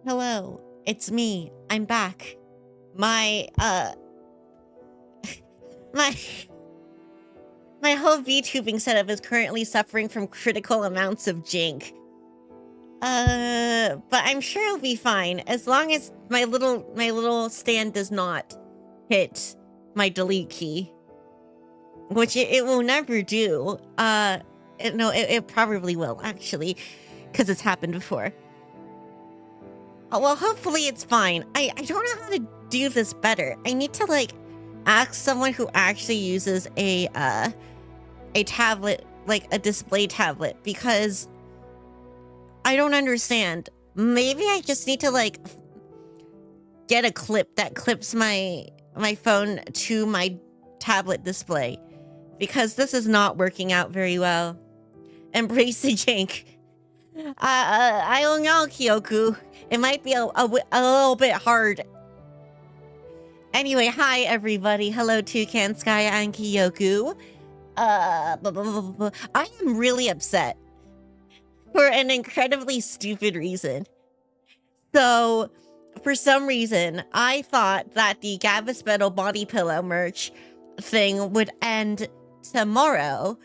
Hello, it's me. I'm back. My, my, my whole VTubing setup is currently suffering from critical amounts of jank. But I'm sure it'll be fine as long as my little stand does not hit my delete key, which it will never do. It probably will actually, because it's happened before. Well, hopefully it's fine. I don't know how to do this better. I need to like ask someone who actually uses a tablet, like a display tablet, because I don't understand. Maybe I just need to like get a clip that clips my phone to my tablet display, because this is not working out very well. Embrace the jank. I don't know, Kyoku. It might be a little bit hard. Anyway, hi everybody. Hello, Toucan Sky and Kyoku. I am really upset for an incredibly stupid reason. So, for some reason, I thought that the Gabus Metal body pillow merch thing would end tomorrow.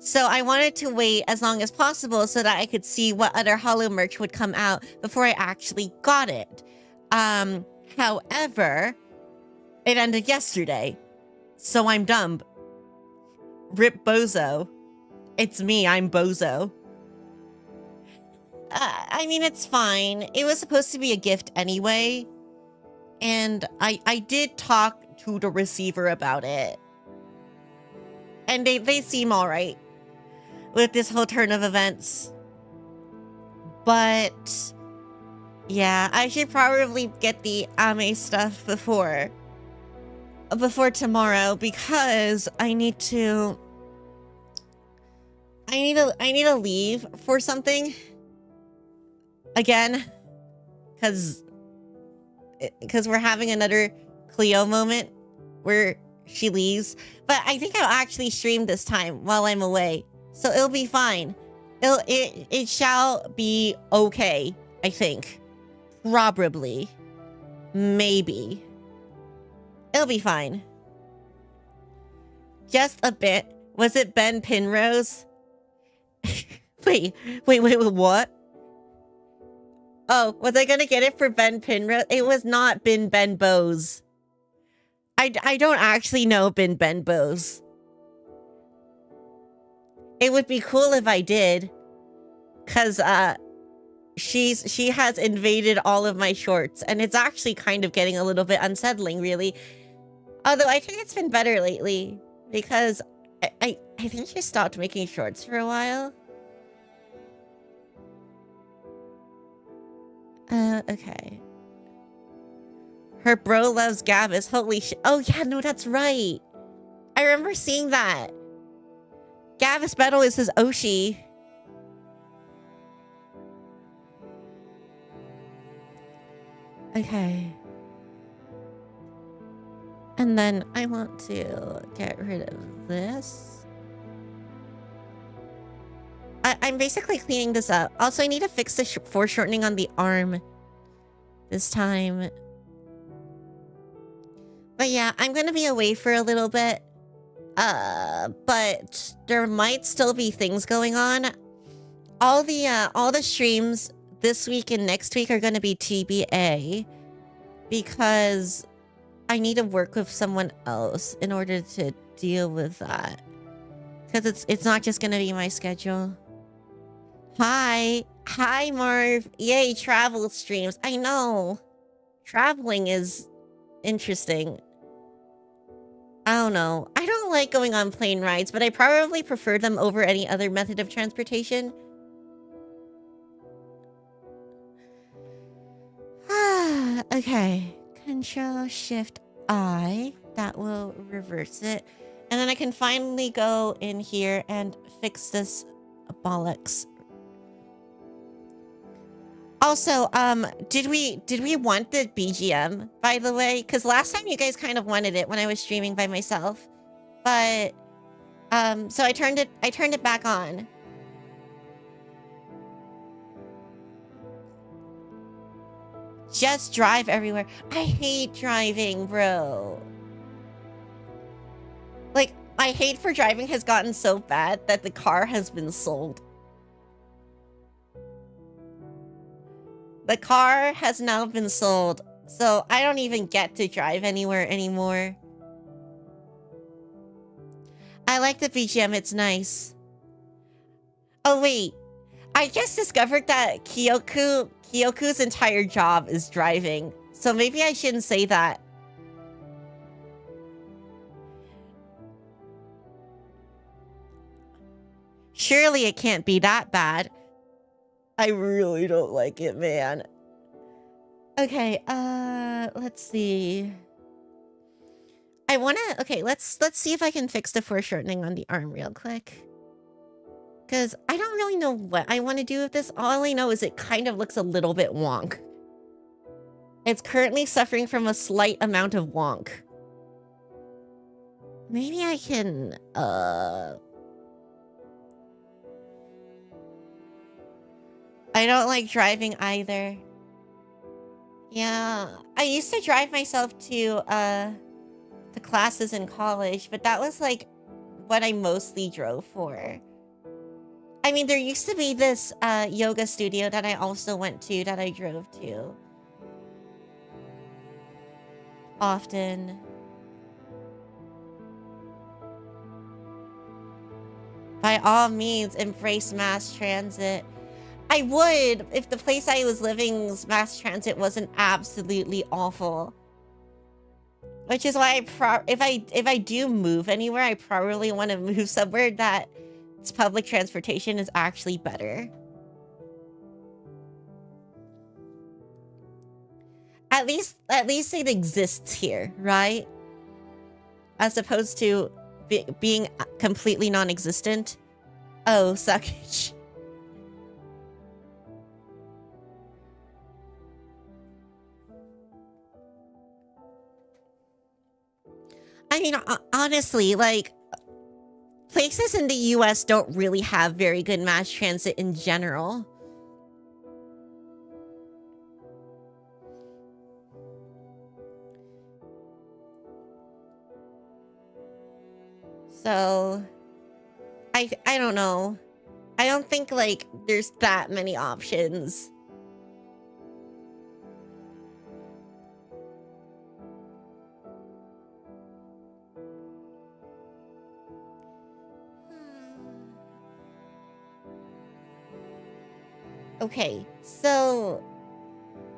So I wanted to wait as long as possible so that I could see what other holo merch would come out before I actually got it. However, it ended yesterday. So I'm dumb. Rip Bozo. It's me, I'm Bozo. I mean, it's fine. It was supposed to be a gift anyway. And I did talk to the receiver about it. And they seem all right with this whole turn of events. But yeah, I should probably get the Ame stuff before tomorrow, because I need to leave for something again, because we're having another Klio moment where she leaves. But I think I'll actually stream this time while I'm away, so it'll be fine. It shall be okay, I think. Probably. Maybe. It'll be fine. Just a bit. Was it Ben Penrose? Wait, what? Oh, was I gonna get it for Ben Penrose? It was not Ben Bose. I don't actually know Ben Bose. It would be cool if I did, cause she has invaded all of my shorts, and it's actually kind of getting a little bit unsettling, really. Although I think it's been better lately, because I think she stopped making shorts for a while. Okay. Her bro loves Gabus. Holy shit. Oh yeah, no, that's right. I remember seeing that. Gabus Metal is his Oshi. Okay. And then I want to get rid of this. I'm basically cleaning this up. Also, I need to fix the foreshortening on the arm this time. But yeah, I'm going to be away for a little bit. But there might still be things going on. All the streams this week and next week are going to be TBA, because I need to work with someone else in order to deal with that, because it's not just going to be my schedule. Hi Marv. Yay, travel streams. I know traveling is interesting. I don't know. I don't like going on plane rides, but I probably prefer them over any other method of transportation. Okay. Control Shift I. That will reverse it. And then I can finally go in here and fix this bollocks. Also, did we want the BGM, by the way? Because last time you guys kind of wanted it when I was streaming by myself. But so I turned it back on. Just drive everywhere. I hate driving, bro. Like, my hate for driving has gotten so bad that the car has been sold. The car has now been sold, so I don't even get to drive anywhere anymore. I like the BGM, it's nice. Oh wait, I just discovered that Kyoku's entire job is driving, so maybe I shouldn't say that. Surely it can't be that bad. I really don't like it, man. Okay, let's see. I wanna, okay, let's see if I can fix the foreshortening on the arm real quick. Because I don't really know what I want to do with this. All I know is it kind of looks a little bit wonk. It's currently suffering from a slight amount of wonk. Maybe I can, I don't like driving either. Yeah, I used to drive myself to the classes in college, but that was like what I mostly drove for. I mean, there used to be this yoga studio that I also went to that I drove to often. By all means, embrace mass transit. I would if the place I was living's mass transit wasn't absolutely awful. Which is why if I do move anywhere, I probably want to move somewhere that its public transportation is actually better. At least it exists here, right? As opposed to being completely non-existent. Oh, suckage. I mean, honestly, like, places in the US don't really have very good mass transit in general. So, I don't know. I don't think, like, there's that many options. Okay, so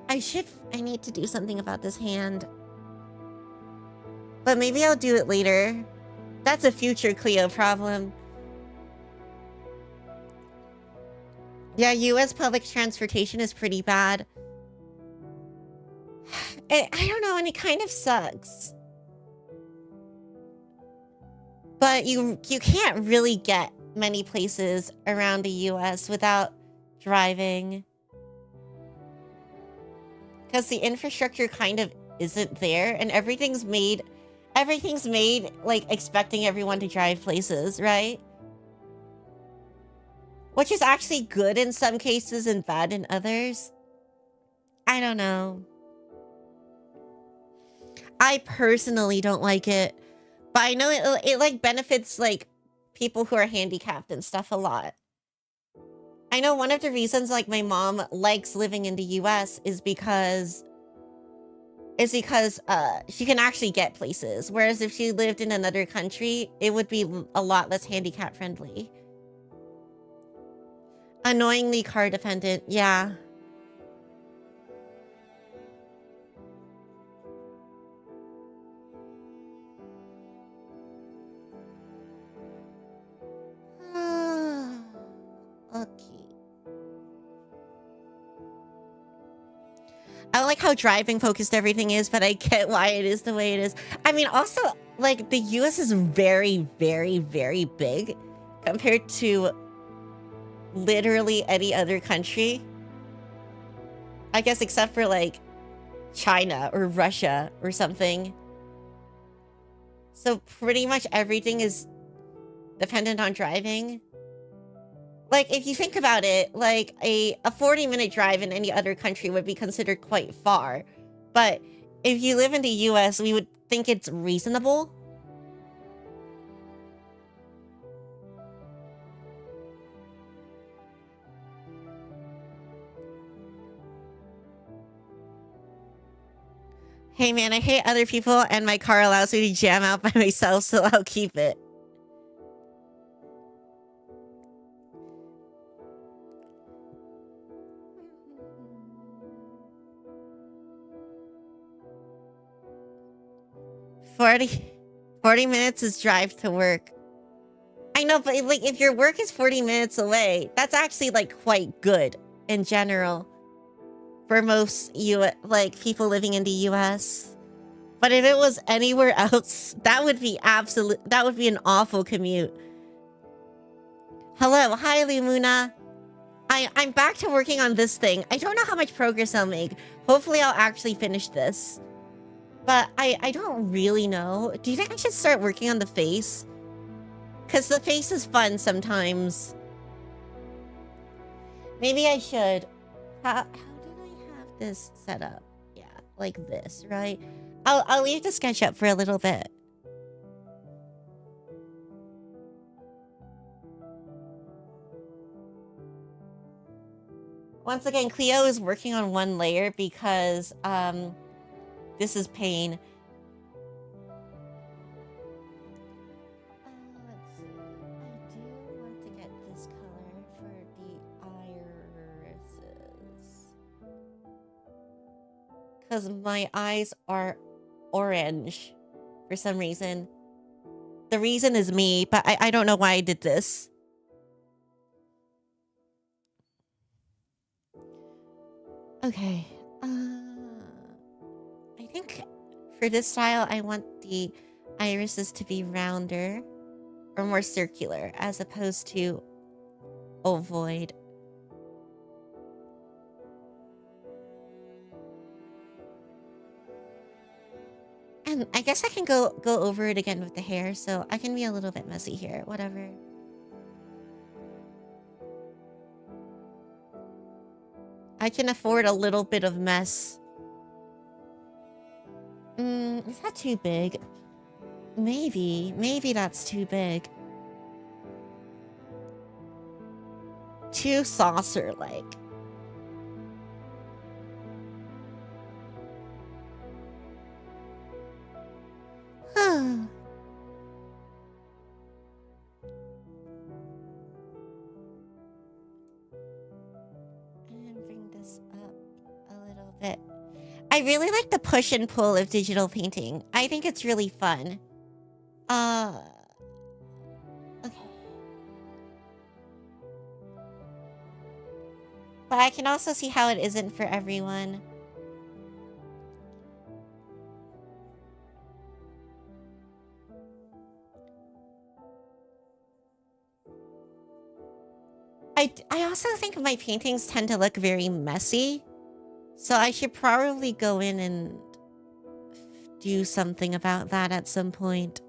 I need to do something about this hand. But maybe I'll do it later. That's a future Klio problem. Yeah, US public transportation is pretty bad. I don't know, and it kind of sucks. But you can't really get many places around the US without driving. Because the infrastructure kind of isn't there, and everything's made like expecting everyone to drive places, right? Which is actually good in some cases and bad in others. I don't know. I personally don't like it, but I know it like benefits like people who are handicapped and stuff a lot. I know one of the reasons like my mom likes living in the US is because she can actually get places, whereas if she lived in another country, it would be a lot less handicap friendly. Annoyingly car dependent, yeah. Okay. I don't like how driving focused everything is, but I get why it is the way it is. I mean, also, like, the US is very, very, very big compared to literally any other country. I guess except for, like, China or Russia or something. So pretty much everything is dependent on driving. Like, if you think about it, like, a 40-minute drive in any other country would be considered quite far. But if you live in the US, we would think it's reasonable. Hey man, I hate other people and my car allows me to jam out by myself, so I'll keep it. Forty minutes is drive to work. I know, but like if your work is 40 minutes away, that's actually like quite good in general for most people living in the US. But if it was anywhere else, that would be an awful commute. Hello, hi Lumuna. I'm back to working on this thing. I don't know how much progress I'll make. Hopefully I'll actually finish this. But I don't really know. Do you think I should start working on the face? Because the face is fun sometimes. Maybe I should. How did I have this set up? Yeah, like this, right? I'll leave the sketch up for a little bit. Once again, Klio is working on one layer because this is pain. Let's see. I do want to get this color for the irises. Because my eyes are orange for some reason. The reason is me, but I don't know why I did this. Okay. I think for this style, I want the irises to be rounder or more circular as opposed to ovoid. And I guess I can go over it again with the hair, so I can be a little bit messy here, whatever. I can afford a little bit of mess. Is that too big? Maybe that's too big. Too saucer-like. And bring this up a little bit. I really like the push and pull of digital painting. I think it's really fun. Okay. But I can also see how it isn't for everyone. I also think my paintings tend to look very messy. So I should probably go in and do something about that at some point.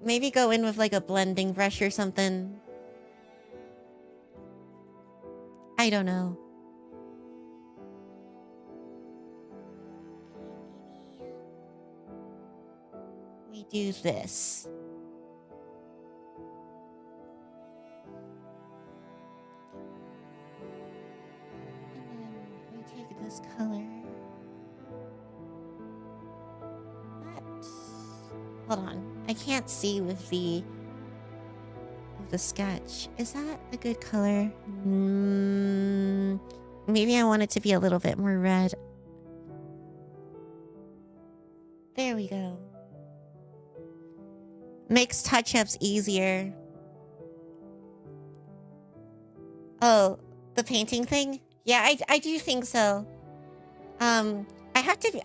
Maybe go in with like a blending brush or something. I don't know. Maybe we do this. This color. What? Hold on. I can't see with the sketch. Is that a good color? Maybe I want it to be a little bit more red. There we go. Makes touch-ups easier. Oh, the painting thing? Yeah, I do think so.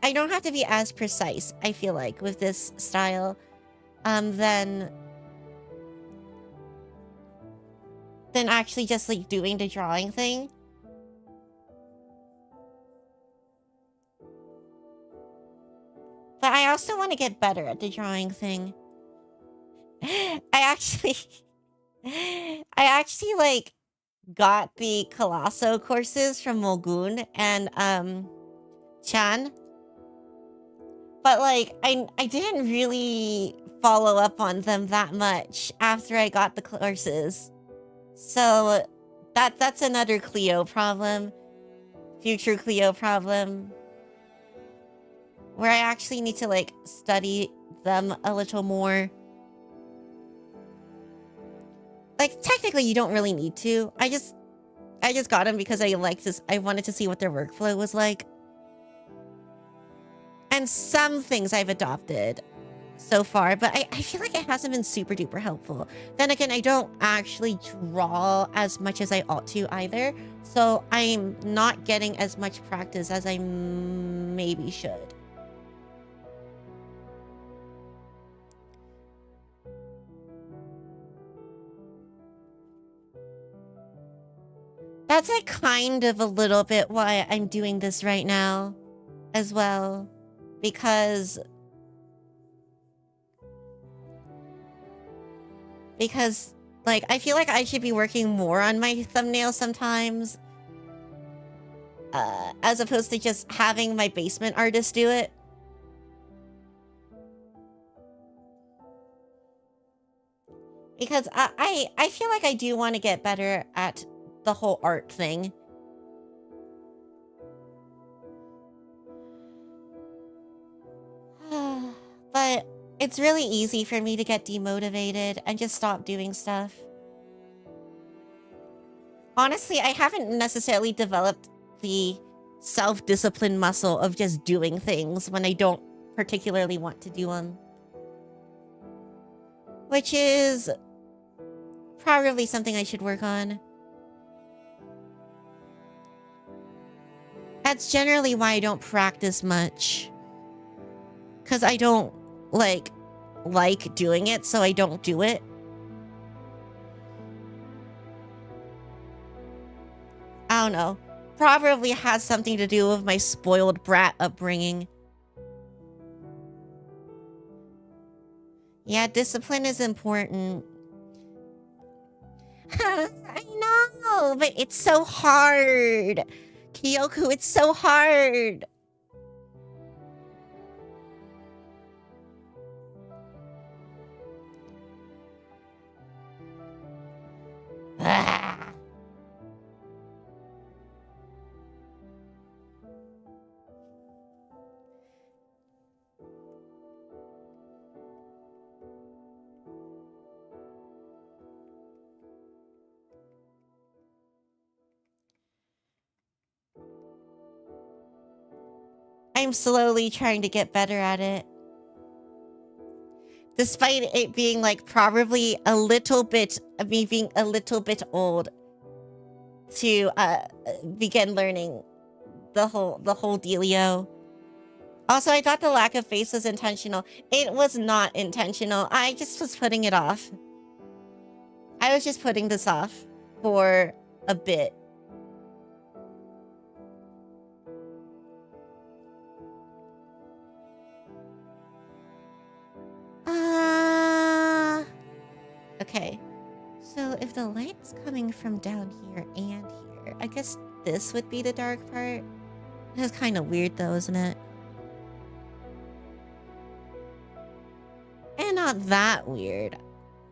I don't have to be as precise, I feel like, with this style, than actually just like doing the drawing thing. But I also want to get better at the drawing thing. actually, I actually like got the Colosso courses from Mulgoon and Chan, but like I didn't really follow up on them that much after I got the courses. So that's another Klio problem, future Klio problem, where I actually need to like study them a little more. Like technically you don't really need to. I just got them because I wanted to see what their workflow was like. And some things I've adopted so far, but I feel like it hasn't been super duper helpful. Then again, I don't actually draw as much as I ought to either. So I'm not getting as much practice as I maybe should. That's like kind of a little bit why I'm doing this right now as well. Because like I feel like I should be working more on my thumbnails sometimes, as opposed to just having my basement artist do it. Because I feel like I do want to get better at the whole art thing. But it's really easy for me to get demotivated and just stop doing stuff. Honestly, I haven't necessarily developed the self-discipline muscle of just doing things when I don't particularly want to do them. Which is probably something I should work on. That's generally why I don't practice much. Because I don't like doing it, so I don't do it. I don't know. Probably has something to do with my spoiled brat upbringing. Yeah, discipline is important. I know, but it's so hard. Kyoku, it's so hard. Ah. I'm slowly trying to get better at it. Despite it being like probably a little bit, me being a little bit old to begin learning the whole dealio. Also, I thought the lack of face was intentional. It was not intentional. I just was putting it off. I was just putting this off for a bit. Okay. So if the light's coming from down here and here, I guess this would be the dark part. That's kind of weird though, isn't it? And not that weird.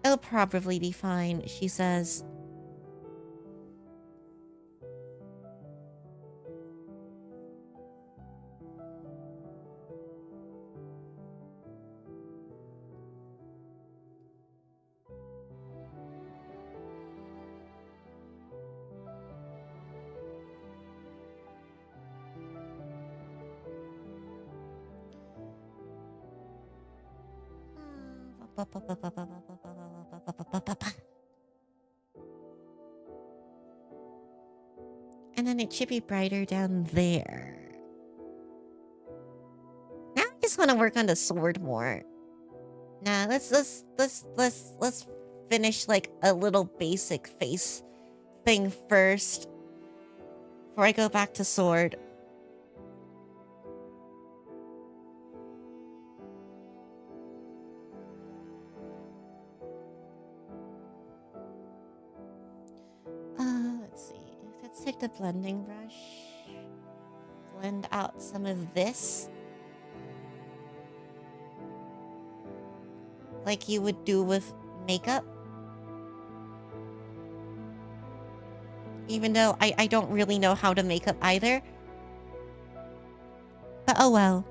It'll probably be fine, she says. And then it should be brighter down there. Now I just want to work on the sword more. Nah, let's finish like a little basic face thing first before I go back to sword. take the blending brush. Blend out some of this. Like you would do with makeup. Even though I don't really know how to make up either. But oh well.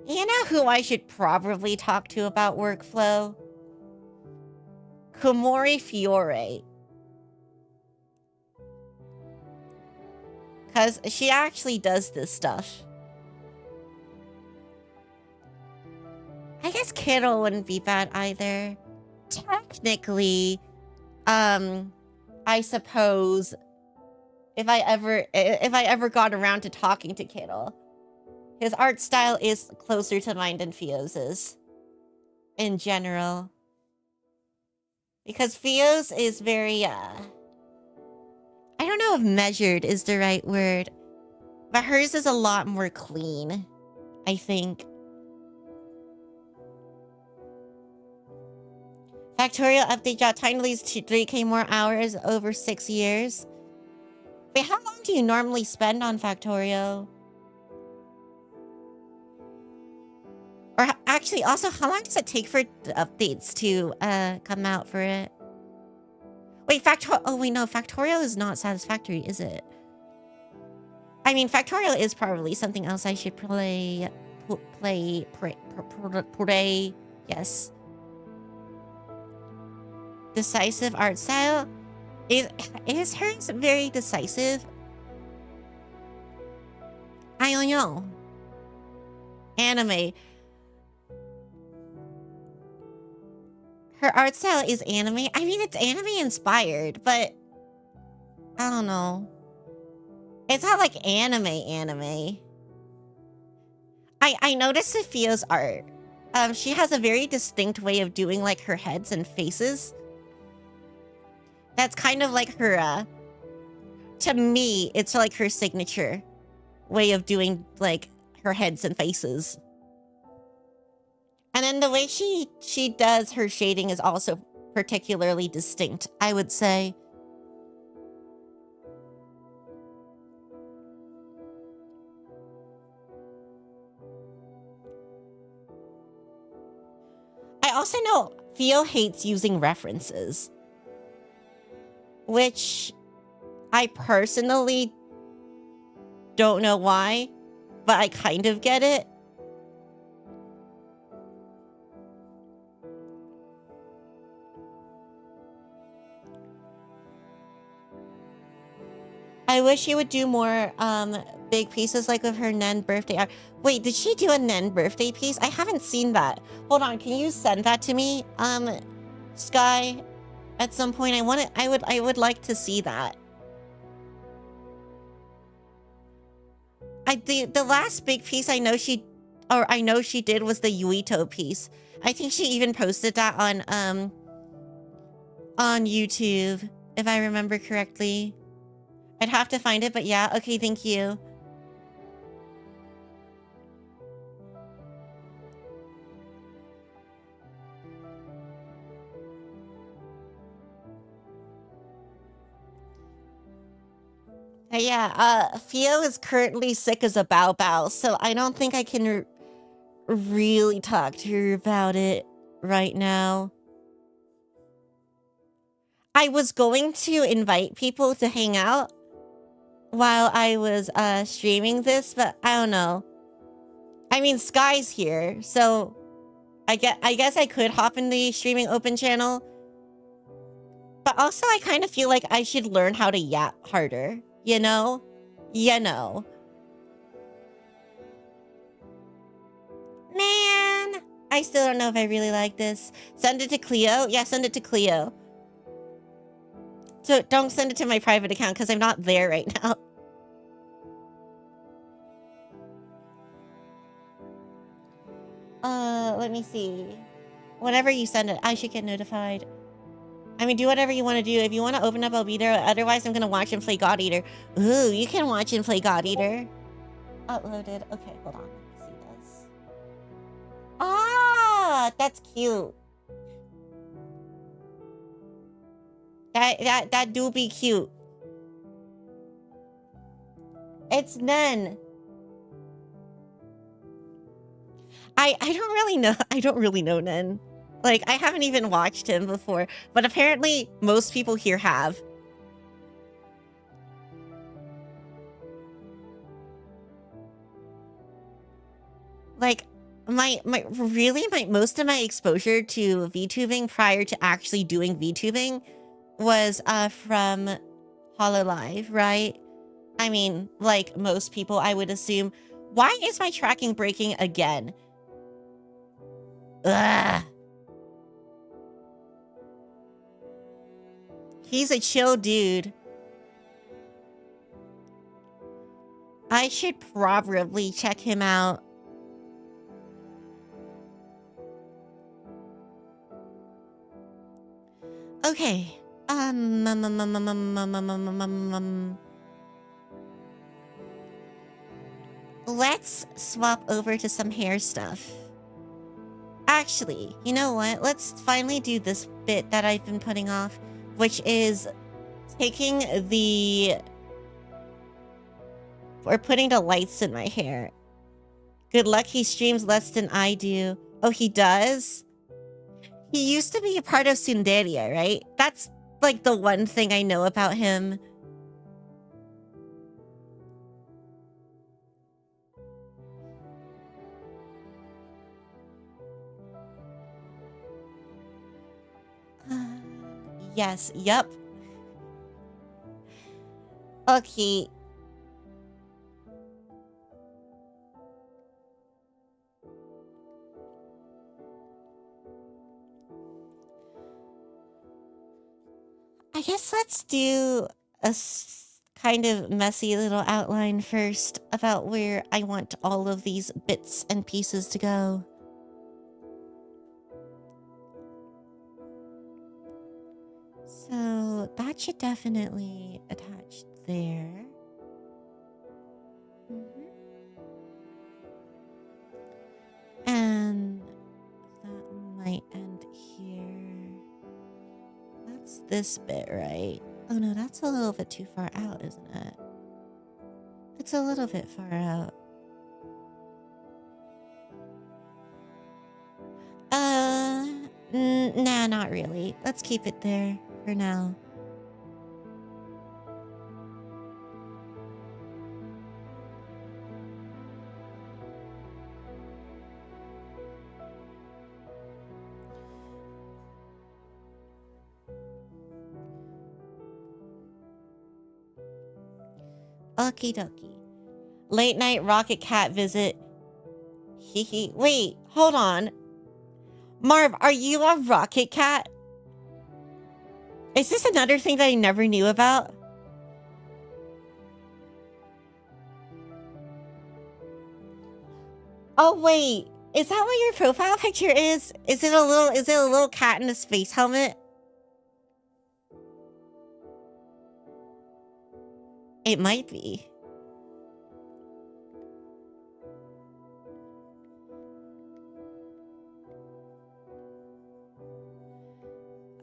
You know who I should probably talk to about workflow? Komori Fiore. Because she actually does this stuff. I guess Kittle wouldn't be bad either. Technically, I suppose if I ever got around to talking to Kittle, his art style is closer to mine than Fio's in general. Because Fio's is very, I don't know if measured is the right word, but hers is a lot more clean, I think. Factorial update job time leads to 3K more hours over 6 years. Wait, how long do you normally spend on Factorio? Or actually, also, how long does it take for the updates to come out for it? Wait, oh wait, no, Factorial is not satisfactory, is it? I mean, Factorial is probably something else I should play, yes. Decisive art style? Is hers very decisive? I don't know. Anime. Her art style is anime. I mean, it's anime inspired, but I don't know. It's not like anime. I noticed Sophia's art. She has a very distinct way of doing like her heads and faces. That's kind of like her, to me, it's like her signature way of doing like her heads and faces. And then the way she does her shading is also particularly distinct, I would say. I also know Theo hates using references, which I personally don't know why, but I kind of get it. I wish she would do more big pieces like with her Nen birthday art. Wait, did she do a Nen birthday piece? I haven't seen that. Hold on, can you send that to me? Sky, at some point I would like to see that. The last big piece I know she did was the Yuito piece. I think she even posted that on YouTube, if I remember correctly. I'd have to find it, but yeah, okay, thank you. Yeah, Theo is currently sick as a bao, so I don't think I can really talk to her about it right now. I was going to invite people to hang out while I was streaming this, but I don't know. I mean, Sky's here, so I guess I could hop in the streaming open channel. But also, I kind of feel like I should learn how to yap harder, you know? You know. Man, I still don't know if I really like this. Send it to Klio? Yeah, send it to Klio. So don't send it to my private account because I'm not there right now. Let me see. Whenever you send it, I should get notified. I mean, do whatever you want to do. If you want to open up, I'll be there. Otherwise, I'm going to watch and play God Eater. Ooh, you can watch and play God Eater. Uploaded. Okay, hold on. Let me see this. Ah, That's cute. That do be cute. It's Nen. I don't really know. I don't really know Nen. Like, I haven't even watched him before, but apparently most people here have. Like, most of my exposure to VTubing prior to actually doing VTubing was from HoloLive, right? I mean, like most people, I would assume. Why is my tracking breaking again? Ugh. He's a chill dude. I should probably check him out. Okay. Let's swap over to some hair stuff. Actually, you know what? Let's finally do this bit that I've been putting off, which is taking or putting the lights in my hair. Good luck, he streams less than I do. Oh, he does? He used to be a part of Sundaria, right? That's like the one thing I know about him. Yes, yup. Okay. I guess let's do a kind of messy little outline first about where I want all of these bits and pieces to go. So that should definitely attach there. And that might end here. That's this bit, right? Oh no, that's a little bit too far out, isn't it? It's a little bit far out. Nah, not really. Let's keep it there for now. Okie dokie. Late night rocket cat visit. Hehe. Wait, hold on. Marv, are you a rocket cat? Is this another thing that I never knew about? Oh wait, is that what your profile picture is? Is it a little cat in a space helmet? It might be.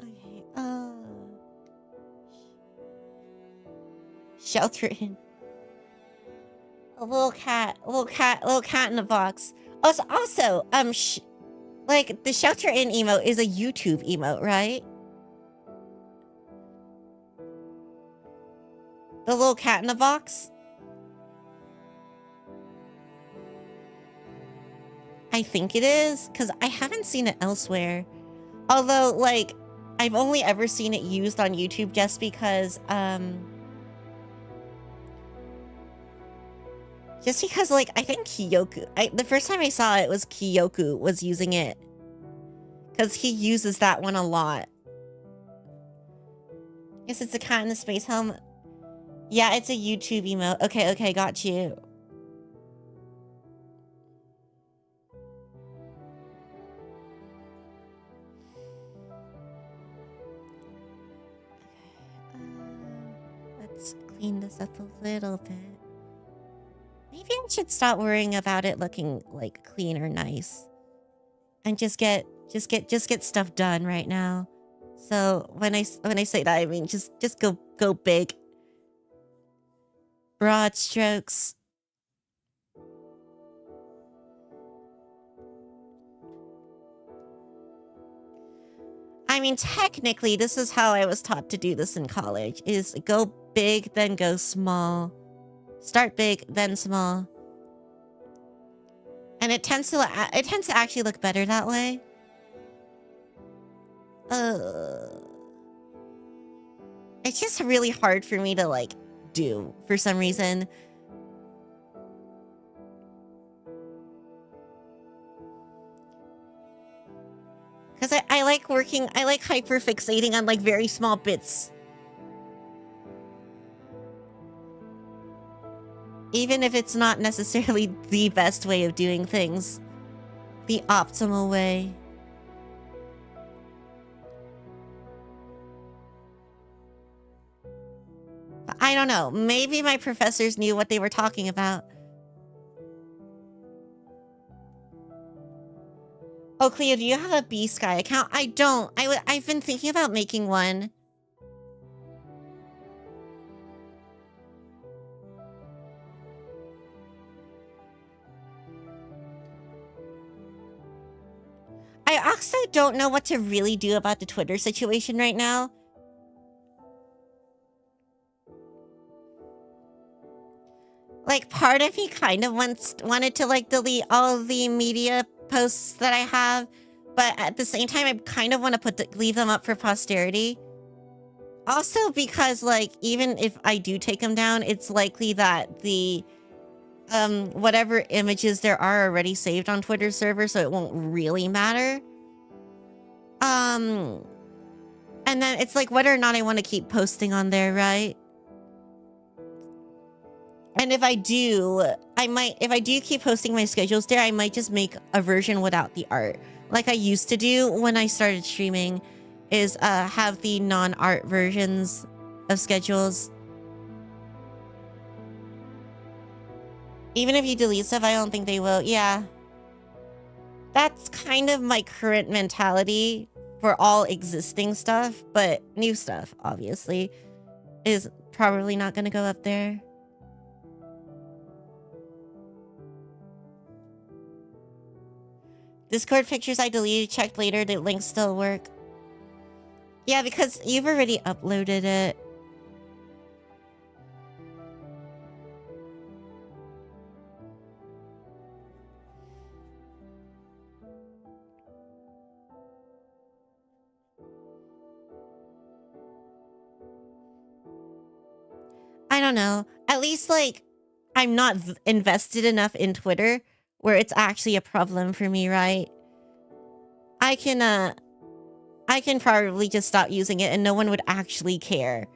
Okay, shelter in. A little cat in a box. Also, like the shelter in emote is a YouTube emote, right? The little cat in the box? I think it is, because I haven't seen it elsewhere. Although, like, I've only ever seen it used on YouTube just because, like, I think Kyoku, the first time I saw it was Kyoku was using it. Because he uses that one a lot. Guess it's a cat in the space helmet. Yeah, it's a YouTube emote. Okay, got you. Let's clean this up a little bit. Maybe I should stop worrying about it looking like clean or nice. And just get Just get stuff done right now. So when I say that, I mean just go big. Broad strokes. I mean, technically, this is how I was taught to do this in college, is go big, then go small. Start big, then small. And it tends to actually look better that way. It's just really hard for me to, like, do for some reason. Because I like hyperfixating on, like, very small bits. Even if it's not necessarily the best way of doing things. The optimal way. But I don't know. Maybe my professors knew what they were talking about. Oh, Klio, do you have a B-Sky account? I don't. I've been thinking about making one. I also don't know what to really do about the Twitter situation right now. Like, part of me kind of wanted to, like, delete all of the media posts that I have, but at the same time, I kind of want to leave them up for posterity. Also because, like, even if I do take them down, it's likely that the whatever images there are already saved on Twitter server, so it won't really matter. And then it's like whether or not I want to keep posting on there, right? And if I do, if I do keep posting my schedules there, I might just make a version without the art. Like I used to do when I started streaming, is have the non-art versions of schedules. Even if you delete stuff, I don't think they will. Yeah. That's kind of my current mentality for all existing stuff, but new stuff, obviously, is probably not going to go up there. Discord pictures I deleted, checked later, the links still work. Yeah, because you've already uploaded it. I don't know. At least, like, I'm not invested enough in Twitter where it's actually a problem for me, right? I can probably just stop using it and no one would actually care.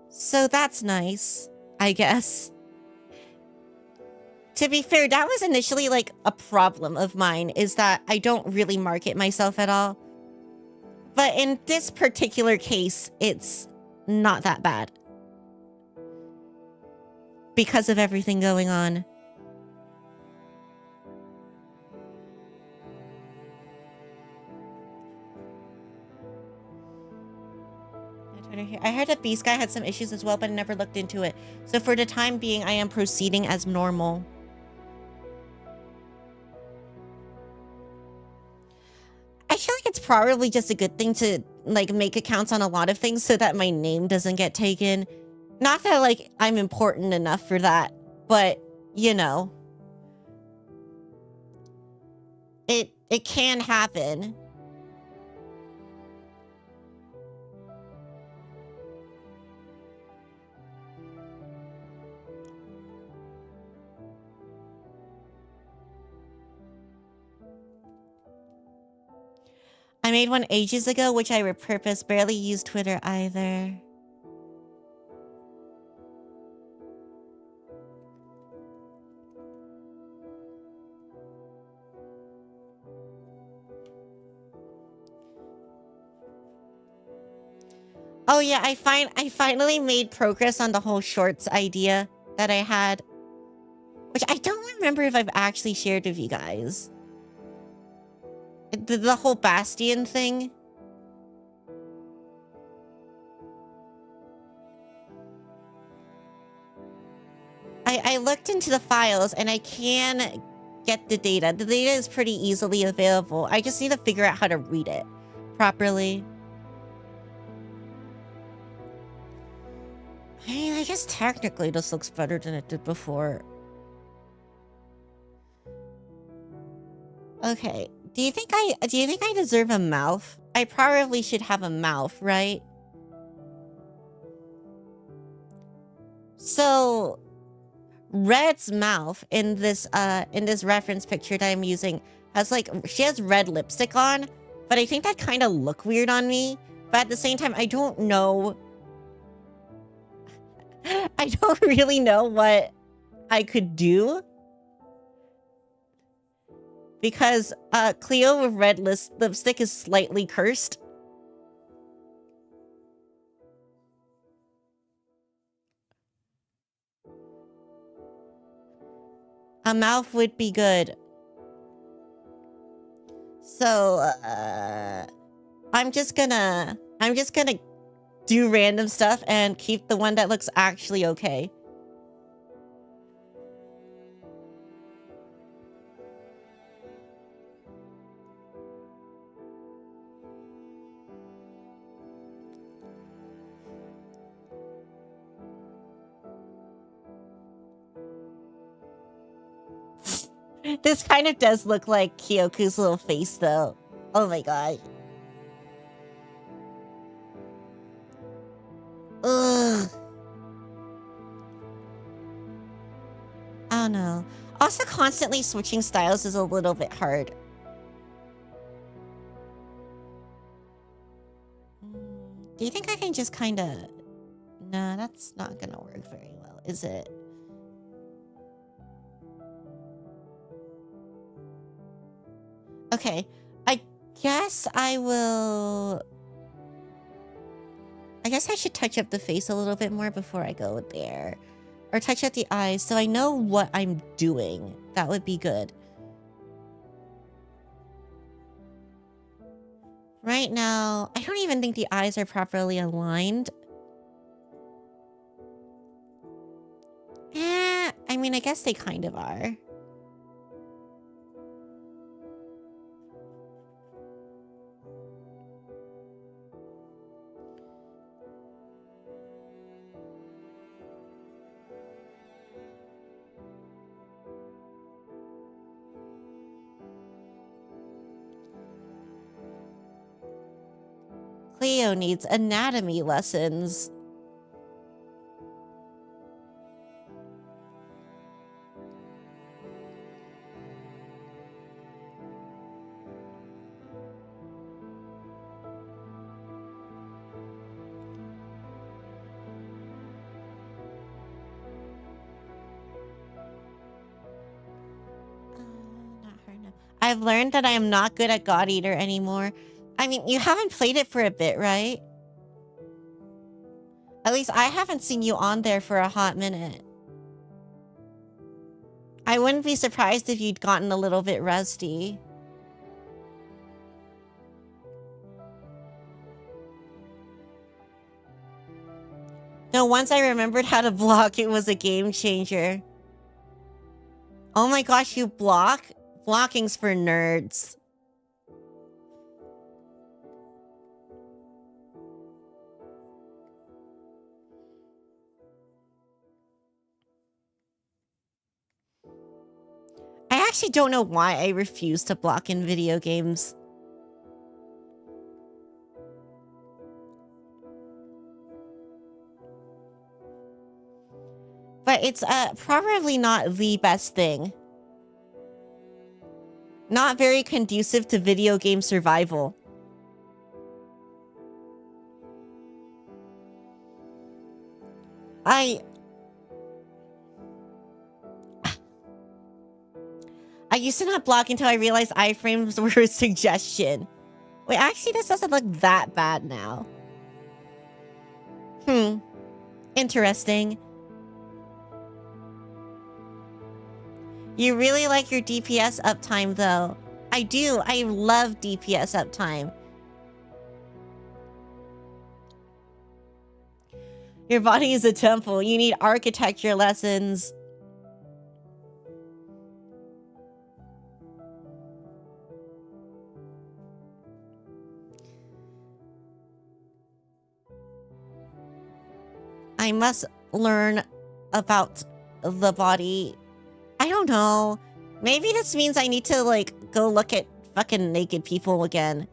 So that's nice, I guess. To be fair, that was initially, like, a problem of mine, is that I don't really market myself at all. But in this particular case, it's not that bad. Because of everything going on. I heard that B-Sky had some issues as well, but I never looked into it. So for the time being, I am proceeding as normal. I feel like it's probably just a good thing to, like, make accounts on a lot of things so that my name doesn't get taken. Not that, like, I'm important enough for that, but, you know. It can happen. I made one ages ago, which I repurposed. Barely used Twitter either. Oh yeah, I finally made progress on the whole shorts idea. that I had, which I don't remember if I've actually shared with you guys. The whole Bastion thing. I looked into the files and I can get the data. The data is pretty easily available. I just need to figure out how to read it properly. I mean, I guess technically this looks better than it did before. Okay. Do you think I deserve a mouth? I probably should have a mouth, right? So Red's mouth in this reference picture that I'm using has like, she has red lipstick on, but I think that kind of look weird on me. But at the same time, I don't know. I don't really know what I could do. Because Klio with red lipstick is slightly cursed. A mouth would be good. So, I'm just gonna do random stuff and keep the one that looks actually okay. This kind of does look like Kyoku's little face, though. Oh my god. Ugh. I don't know. Also, constantly switching styles is a little bit hard. Do you think I can just kind of... Nah, that's not gonna work very well, is it? Okay, I guess I will... I guess I should touch up the face a little bit more before I go there. Or touch up the eyes so I know what I'm doing. That would be good. Right now, I don't even think the eyes are properly aligned. I mean, I guess they kind of are. Klio needs anatomy lessons. Not her, no. I've learned that I am not good at God Eater anymore. I mean, you haven't played it for a bit, right? At least I haven't seen you on there for a hot minute. I wouldn't be surprised if you'd gotten a little bit rusty. No, once I remembered how to block, it was a game changer. Oh my gosh, you block? Blocking's for nerds. I actually don't know why I refuse to block in video games. But it's probably not the best thing. Not very conducive to video game survival. I used to not block until I realized iframes were a suggestion. Wait, actually, this doesn't look that bad now. Interesting. You really like your DPS uptime, though. I do. I love DPS uptime. Your body is a temple. You need architecture lessons. I must learn about the body. I don't know. Maybe this means I need to, like, go look at fucking naked people again.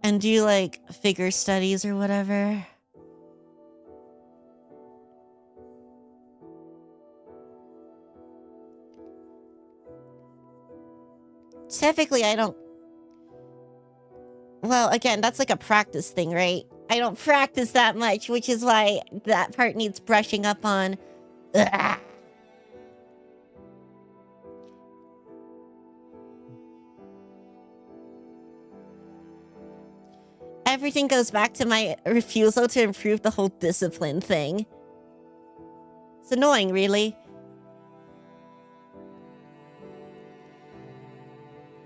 And do, like, figure studies or whatever. Typically, I don't... Well, again, that's like a practice thing, right? I don't practice that much, which is why that part needs brushing up on. Ugh. Everything goes back to my refusal to improve the whole discipline thing. It's annoying, really.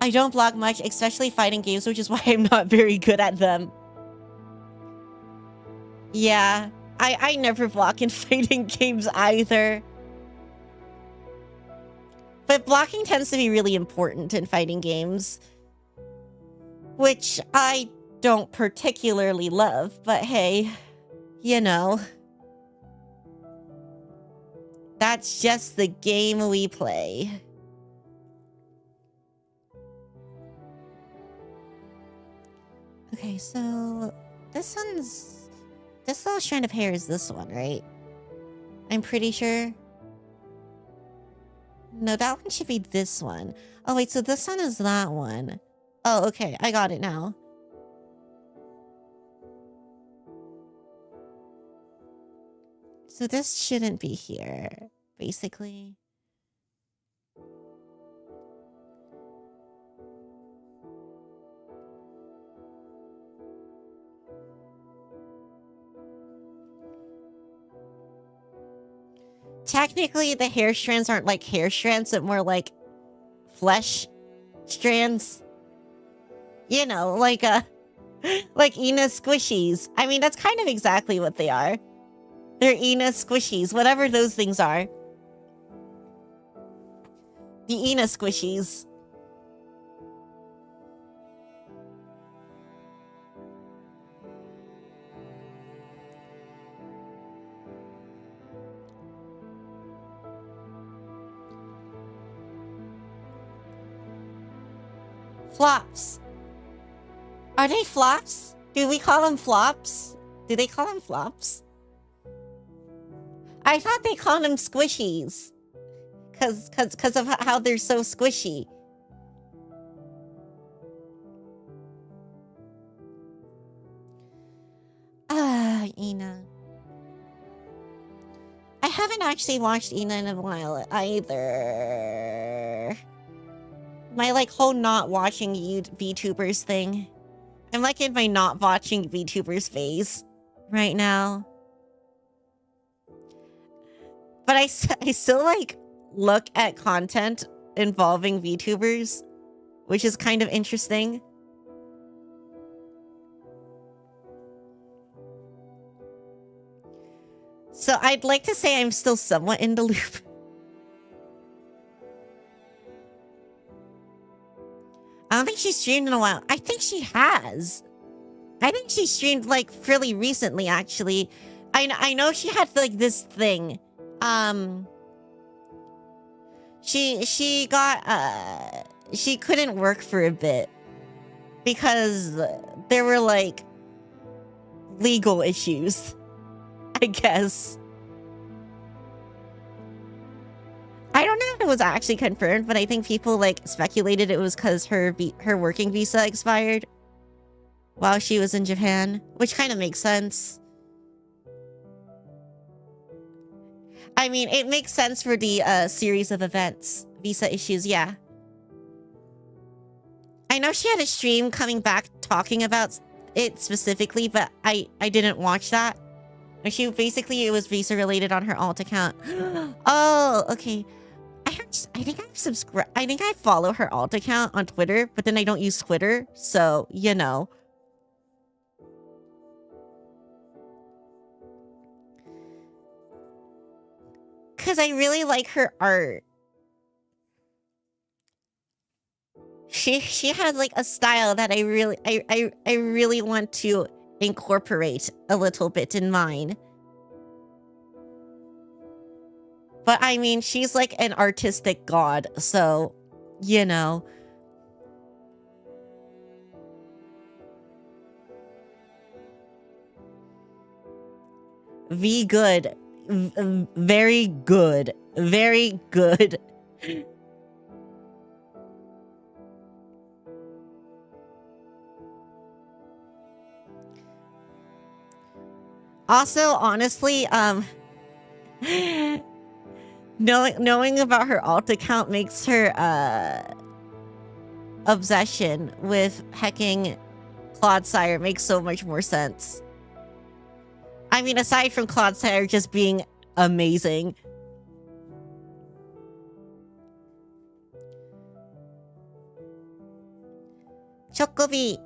I don't blog much, especially fighting games, which is why I'm not very good at them. Yeah, I never block in fighting games either. But blocking tends to be really important in fighting games. Which I don't particularly love, but hey, you know. That's just the game we play. Okay, so this little strand of hair is this one, right? I'm pretty sure. No, that one should be this one. Oh, wait, so this one is that one. Oh, okay, I got it now. So this shouldn't be here, basically. Technically, the hair strands aren't like hair strands, but more like flesh strands. You know, like Ina squishies. I mean, that's kind of exactly what they are. They're Ina squishies, whatever those things are. The Ina squishies. Flops. Are they flops? Do we call them flops? Do they call them flops? I thought they called them squishies. Cause of how they're so squishy. Ah, Ina. I haven't actually watched Ina in a while either. My like whole not watching VTubers thing. I'm like in my not watching VTubers phase right now. But I still like look at content involving VTubers, which is kind of interesting. So I'd like to say I'm still somewhat in the loop. I don't think she's streamed in a while. I think she has. I think she streamed like fairly recently, actually. I know she had like this thing. She got she couldn't work for a bit because there were like legal issues, I guess. I don't know if it was actually confirmed, but I think people like speculated it was because her working visa expired while she was in Japan, which kind of makes sense. I mean, it makes sense for the series of events, visa issues, yeah. I know she had a stream coming back talking about it specifically, but I didn't watch that. And it was visa related on her alt account. Oh, okay. I think I think I follow her alt account on Twitter, but then I don't use Twitter, so you know. Cause I really like her art. She has like a style that I really want to incorporate a little bit in mine. But I mean, she's like an artistic god, so, you know. Good. Very good. Very good. Also, honestly, knowing about her alt account makes her obsession with hecking Claude Sire makes so much more sense. I mean, aside from Claude Sire just being amazing. Chocobi.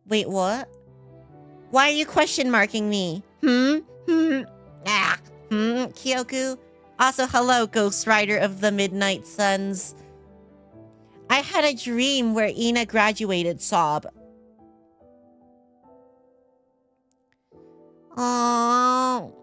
Wait, what? Why are you question marking me? Kyoku? Also, hello, Ghost Rider of the Midnight Suns. I had a dream where Ina graduated, sob. Oh.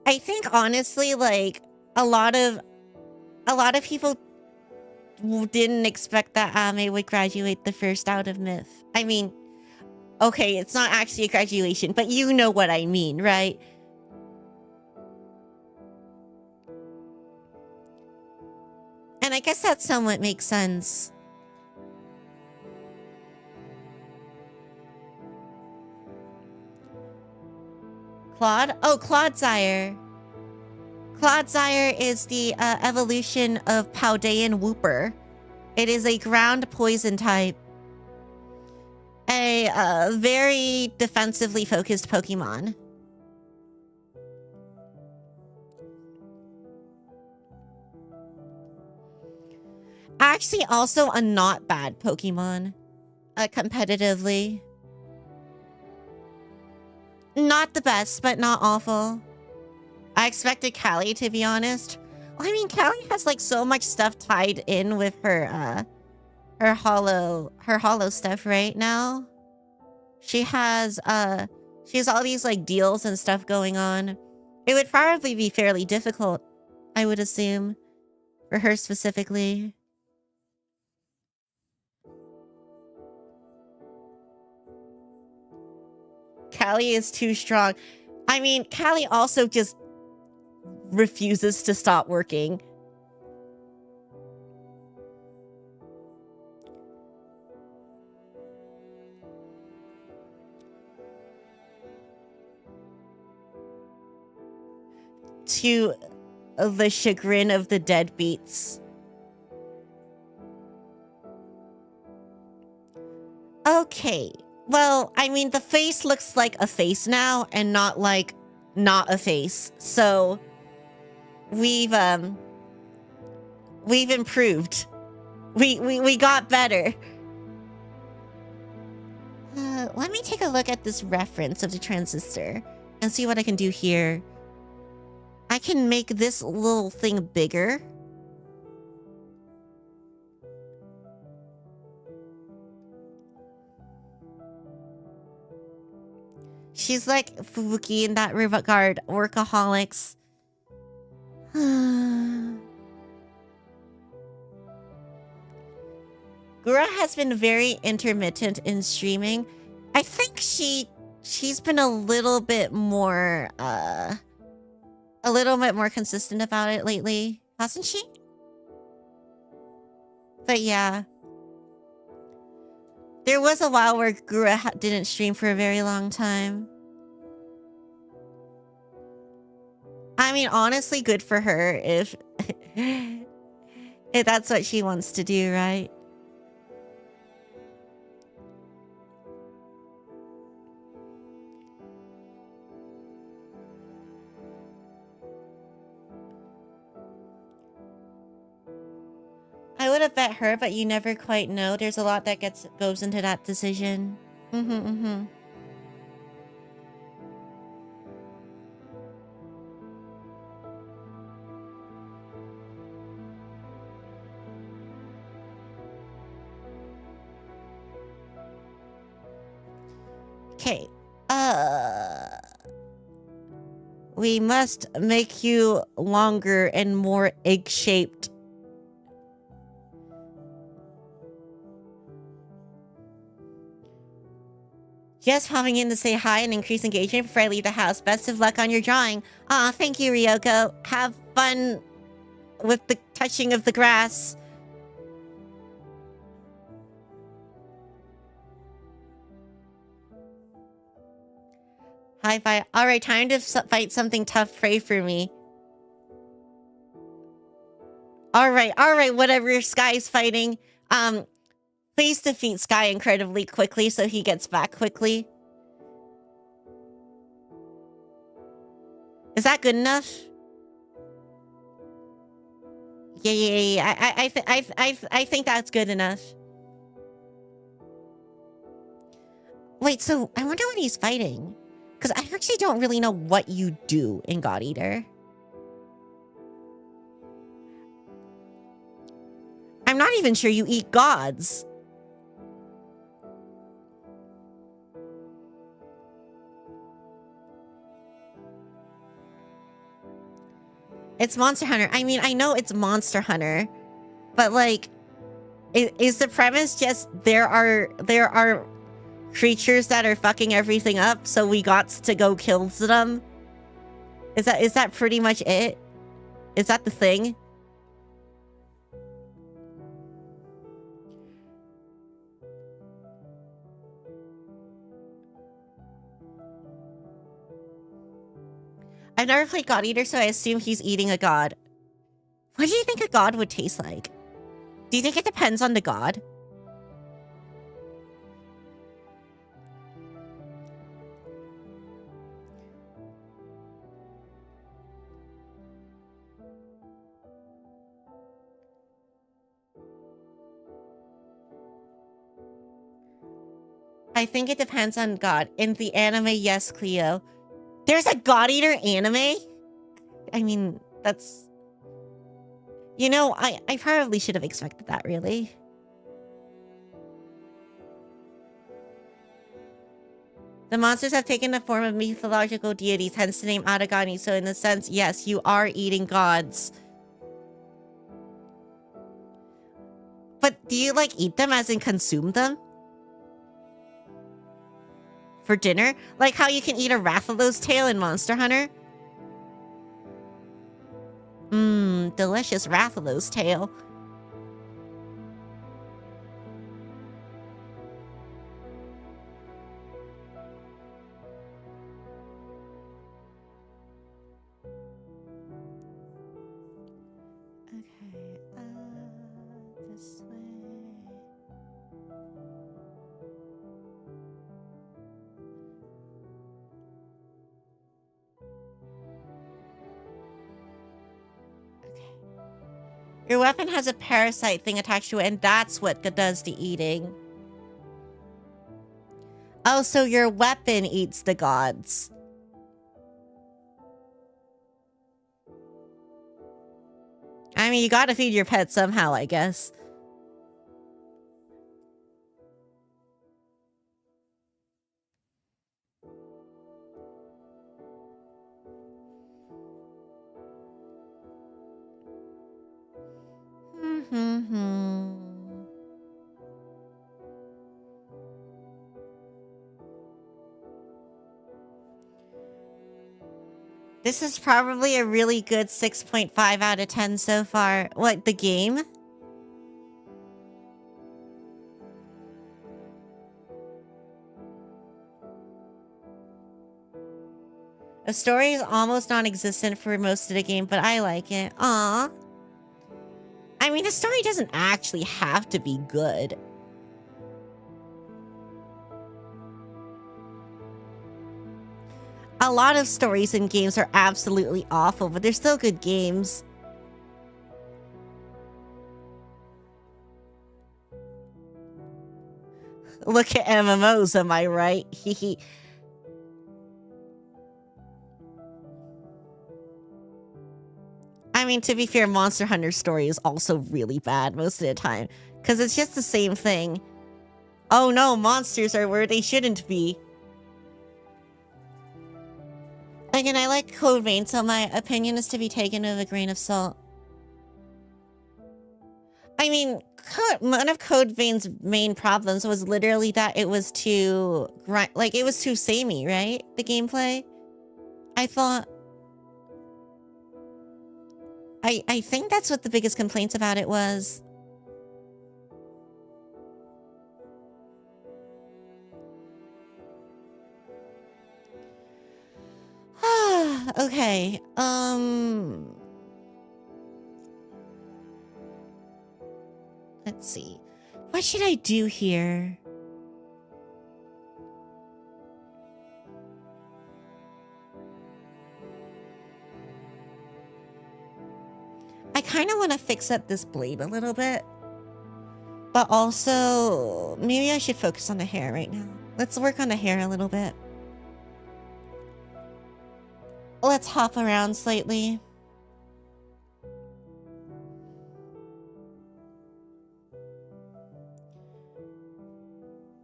I think honestly, like, a lot of people didn't expect that Ame would graduate the first out of Myth. I mean, okay, it's not actually a graduation, but you know what I mean, right? And I guess that somewhat makes sense. Claude? Oh, Clodsire. Clodsire is the evolution of Paldean Wooper. It is a ground poison type. A very defensively focused Pokemon. Actually, also a not bad Pokemon. Competitively. Not the best, but not awful. I expected Callie, to be honest. Well, I mean, Callie has like so much stuff tied in with her hollow stuff right now. She has all these like deals and stuff going on. It would probably be fairly difficult, I would assume, for her specifically. Callie is too strong. I mean, Callie also just refuses to stop working. To the chagrin of the deadbeats. Okay. Well, I mean, the face looks like a face now and not like not a face. So we've improved. We got better. Let me take a look at this reference of the transistor and see what I can do here. I can make this little thing bigger. She's like Fubuki in that regard, workaholics. Gura has been very intermittent in streaming. I think she's been a little bit more consistent about it lately, hasn't she? But yeah. There was a while where Gura didn't stream for a very long time. I mean, honestly, good for her if if that's what she wants to do, right? I would have bet her, but you never quite know. There's a lot that goes into that decision. Okay. We must make you longer and more egg-shaped. Just popping in to say hi and increase engagement before I leave the house. Best of luck on your drawing. Aw, thank you, Ryoko. Have fun with the touching of the grass. High five. All right, time to fight something tough. Pray for me. All right, whatever Sky's fighting. Please defeat Sky incredibly quickly so he gets back quickly. Is that good enough? Yeah. I think that's good enough. Wait, so I wonder what he's fighting. Because I actually don't really know what you do in God Eater. I'm not even sure you eat gods. It's Monster Hunter. I mean, I know it's Monster Hunter, but like, is the premise just there are creatures that are fucking everything up, so we got to go kill them? Is that pretty much it? Is that the thing? I've never played God Eater, so I assume he's eating a god. What do you think a god would taste like? Do you think it depends on the god? I think it depends on god. In the anime, yes, Klio. There's a God Eater anime? I mean, that's... You know, I probably should have expected that, really. The monsters have taken the form of mythological deities, hence the name Aragami. So in a sense, yes, you are eating gods. But do you, like, eat them as in consume them? For dinner? Like how you can eat a Rathalos tail in Monster Hunter? Mmm, delicious Rathalos tail. This way. Your weapon has a parasite thing attached to it, and that's what does the eating. Oh, so your weapon eats the gods. I mean, you gotta feed your pet somehow, I guess. This is probably a really good 6.5 out of 10 so far. What, the game? The story is almost non-existent for most of the game, but I like it. Aw. I mean, the story doesn't actually have to be good. A lot of stories in games are absolutely awful, but they're still good games. Look at MMOs, am I right? Hehe. I mean, to be fair, Monster Hunter's story is also really bad most of the time, because it's just the same thing. Oh no, monsters are where they shouldn't be. Again, I like Code Vein, so my opinion is to be taken with a grain of salt. I mean, one of Code Vein's main problems was literally that it was too it was too samey, right? The gameplay. I thought. I think that's what the biggest complaints about it was. Okay. Let's see. What should I do here? I kind of want to fix up this blade a little bit. But also, maybe I should focus on the hair right now. Let's work on the hair a little bit. Let's hop around slightly.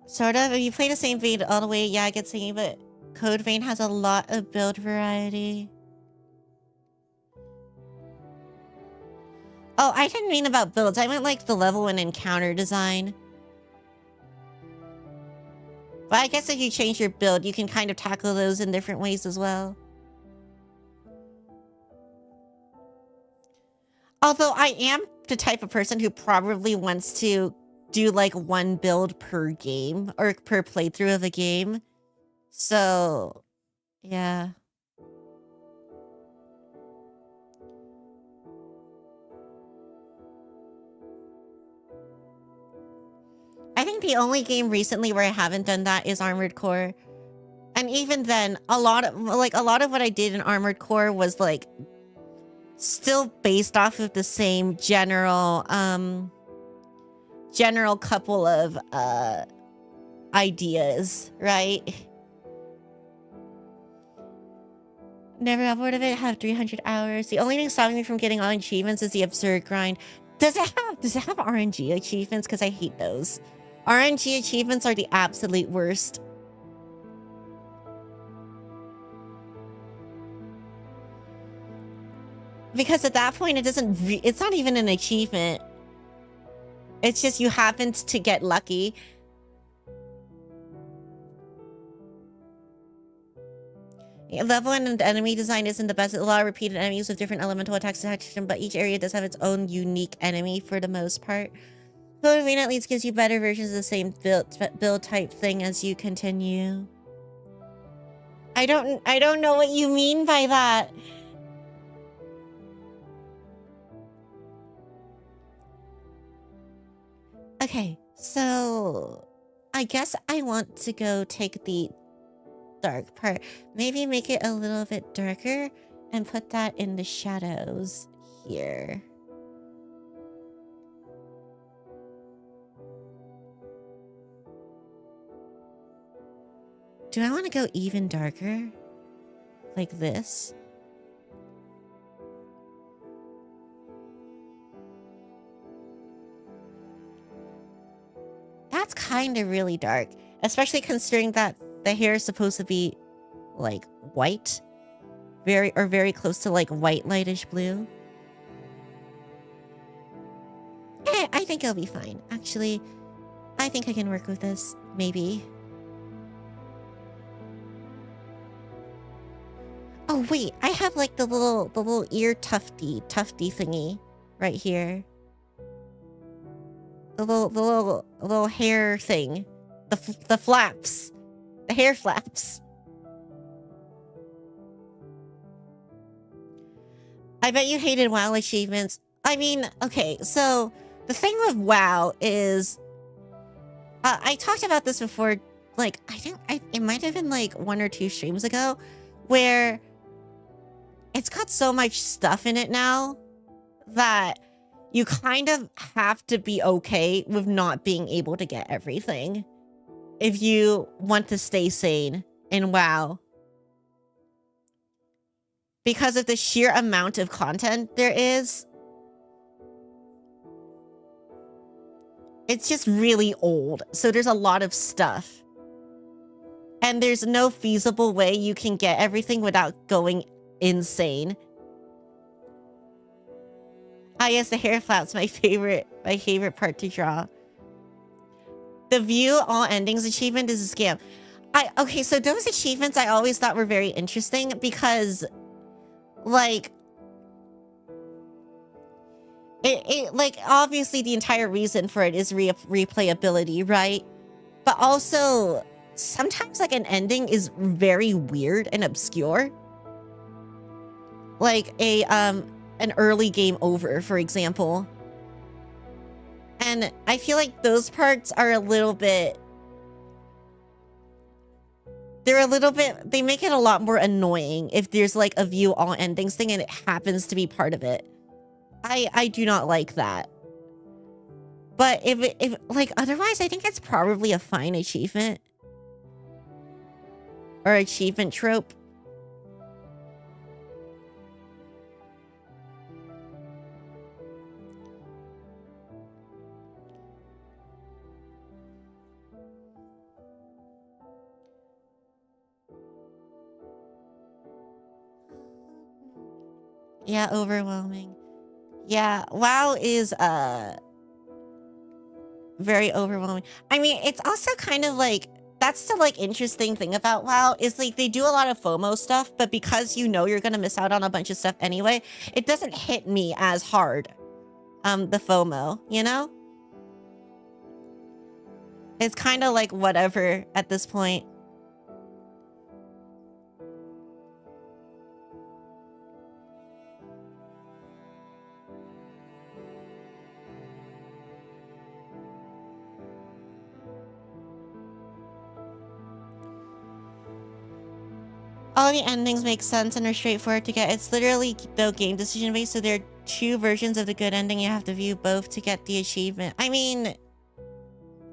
Sort of. If you play the same Vein all the way, yeah, I get singing, but Code Vein has a lot of build variety. Oh, I didn't mean about builds. I meant like the level and encounter design. But I guess if you change your build, you can kind of tackle those in different ways as well. Although I am the type of person who probably wants to do like one build per game or per playthrough of a game. So, yeah. I think the only game recently where I haven't done that is Armored Core. And even then, a lot of what I did in Armored Core was like still based off of the same general couple of ideas, right? Never got bored of it. Have 300 hours. The only thing stopping me from getting all achievements is the absurd grind. Does it have RNG achievements? Because I hate those. RNG achievements are the absolute worst. Because at that point, it's not even an achievement. It's just you happened to get lucky. Level and enemy design isn't the best. A lot of repeated enemies with different elemental attacks, but each area does have its own unique enemy for the most part. Code Vein at least gives you better versions of the same build type thing as you continue. I don't know what you mean by that. Okay, so I guess I want to go take the dark part. Maybe make it a little bit darker and put that in the shadows here. Do I want to go even darker? Like this? That's kind of really dark. Especially considering that the hair is supposed to be like white. Very close to like white lightish blue. I think it'll be fine. Actually, I think I can work with this. Maybe. Oh wait, I have like the little ear tufty thingy right here. The little hair thing. The flaps. The hair flaps. I bet you hated WoW achievements. I mean, okay, so the thing with WoW is, I talked about this before, like, it might have been like 1 or 2 streams ago, where it's got so much stuff in it now that you kind of have to be okay with not being able to get everything if you want to stay sane in WoW. Because of the sheer amount of content there is, it's just really old. So there's a lot of stuff. And there's no feasible way you can get everything without going insane. Ah, yes, the hair flat's my favorite part to draw. The view all endings achievement is a scam. Okay, so those achievements I always thought were very interesting because, like, like, obviously the entire reason for it is replayability, right? But also, sometimes, like, an ending is very weird and obscure. Like an early game over, for example. And I feel like those parts are a little bit... they make it a lot more annoying if there's like a view all endings thing and it happens to be part of it. I do not like that. But if like, otherwise, I think it's probably a fine achievement. Or achievement trope. Yeah, overwhelming. Yeah, WoW is very overwhelming. I mean, it's also kind of like, that's the like interesting thing about WoW is like they do a lot of FOMO stuff, but because you know you're gonna miss out on a bunch of stuff anyway, it doesn't hit me as hard. The FOMO, you know? It's kind of like whatever at this point. All the endings make sense and are straightforward to get. It's literally, though, game decision based, so there are 2 versions of the good ending. You have to view both to get the achievement. I mean,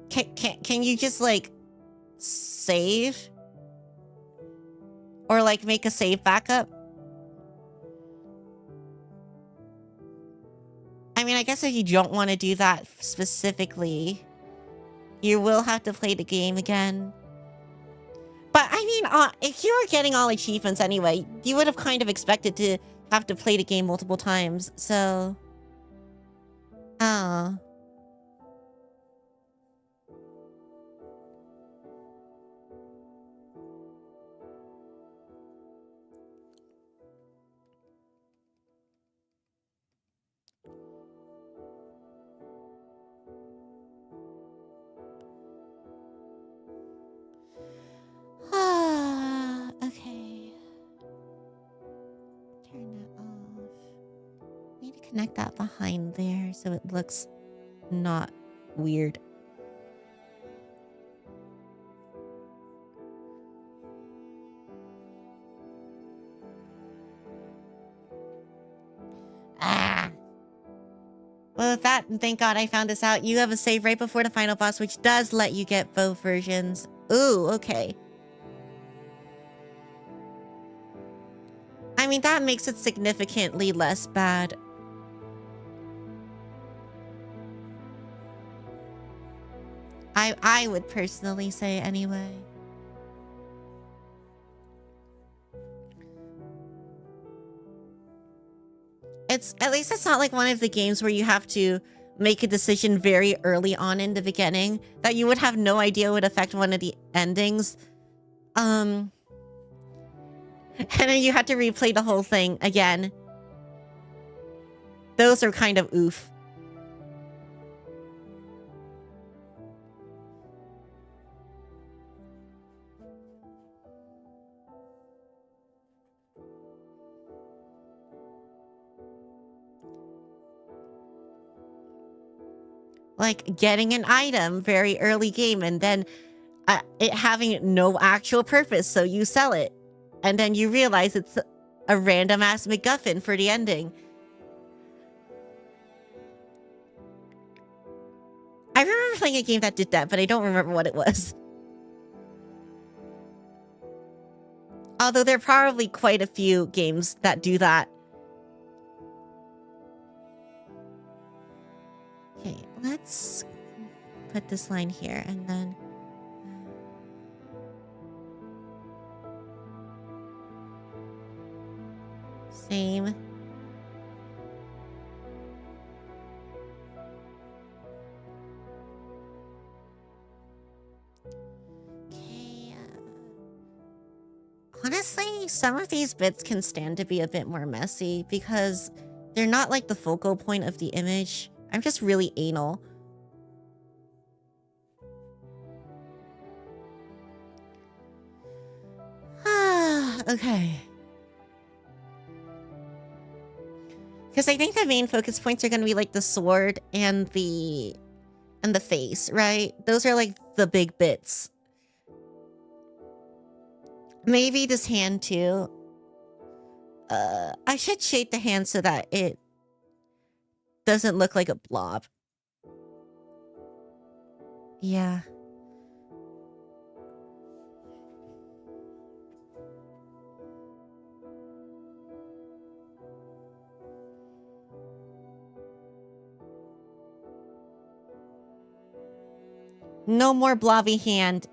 can you just, like, save? Or, like, make a save backup? I mean, I guess if you don't want to do that specifically, you will have to play the game again. But, I mean, if you were getting all achievements anyway, you would have kind of expected to have to play the game multiple times, so... Oh. Okay. Turn that off. Need to connect that behind there so it looks not weird. Ah. Well, with that, thank God I found this out. You have a save right before the final boss, which does let you get both versions. Ooh, okay. I mean, that makes it significantly less bad. I would personally say anyway. At least it's not like one of the games where you have to make a decision very early on in the beginning that you would have no idea would affect one of the endings. And then you have to replay the whole thing again. Those are kind of oof. like getting an item very early game and then it having no actual purpose, so you sell it. And then you realize it's a random ass MacGuffin for the ending. I remember playing a game that did that, but I don't remember what it was. Although there are probably quite a few games that do that. Okay, let's put this line here and then... Same. Okay. Honestly, some of these bits can stand to be a bit more messy because they're not like the focal point of the image. I'm just really anal. Okay. Because I think the main focus points are going to be like the sword and the face, right? Those are like the big bits. Maybe this hand too. I should shade the hand so that it doesn't look like a blob. Yeah. No more blobby hand.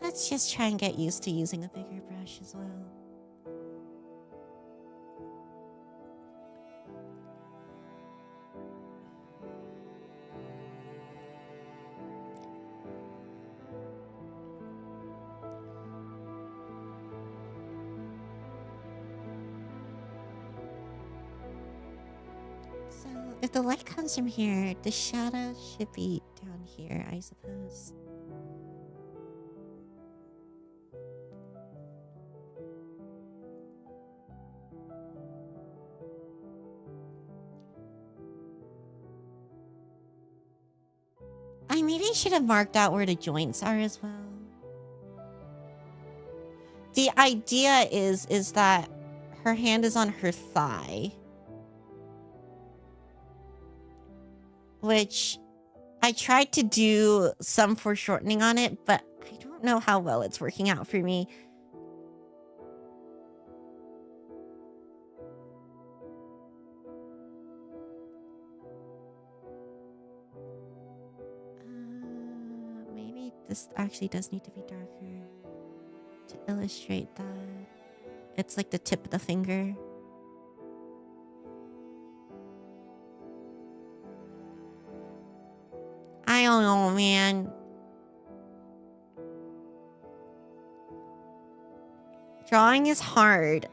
Let's just try and get used to using a bigger brush as well. So, if the light comes from here, the shadow should be down here, I suppose. I maybe should have marked out where the joints are as well. The idea is that her hand is on her thigh. Which I tried to do some foreshortening on it, but I don't know how well it's working out for me. Maybe this actually does need to be darker to illustrate that. It's like the tip of the finger. I don't know, man. Drawing is hard.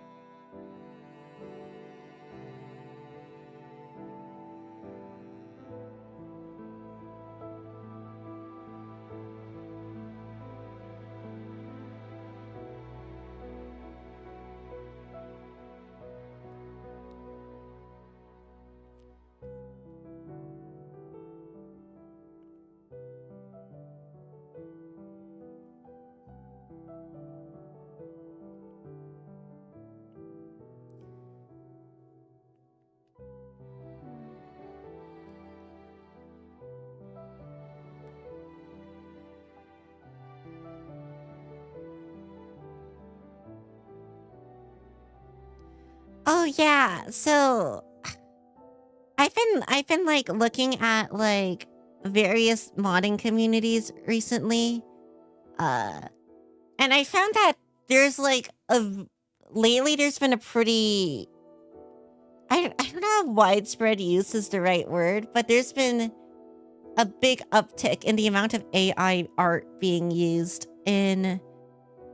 Oh yeah, so I've been like looking at like various modding communities recently. And I found that there's like lately there's been a pretty I don't know if widespread use is the right word, but there's been a big uptick in the amount of AI art being used in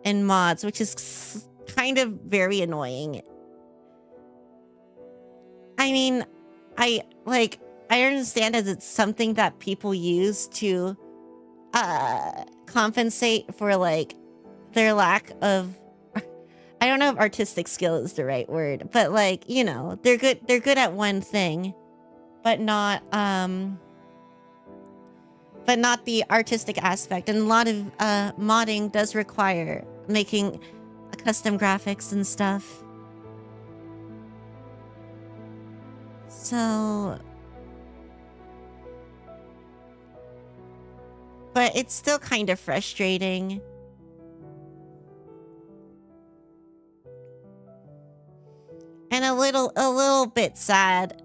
mods, which is kind of very annoying. I mean, I understand as it's something that people use to compensate for like their lack of I don't know if artistic skill is the right word, but like, you know, they're good at one thing, but not the artistic aspect. And a lot of modding does require making custom graphics and stuff. So, but it's still kind of frustrating. And a little bit sad.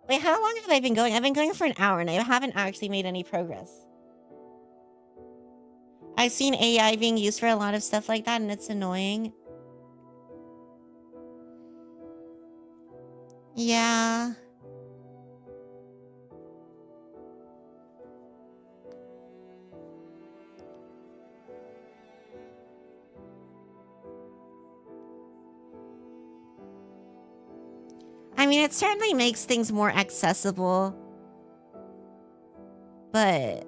Wait, how long have I been going? I've been going for an hour and I haven't actually made any progress. I've seen AI being used for a lot of stuff like that and it's annoying. Yeah. I mean, it certainly makes things more accessible. But,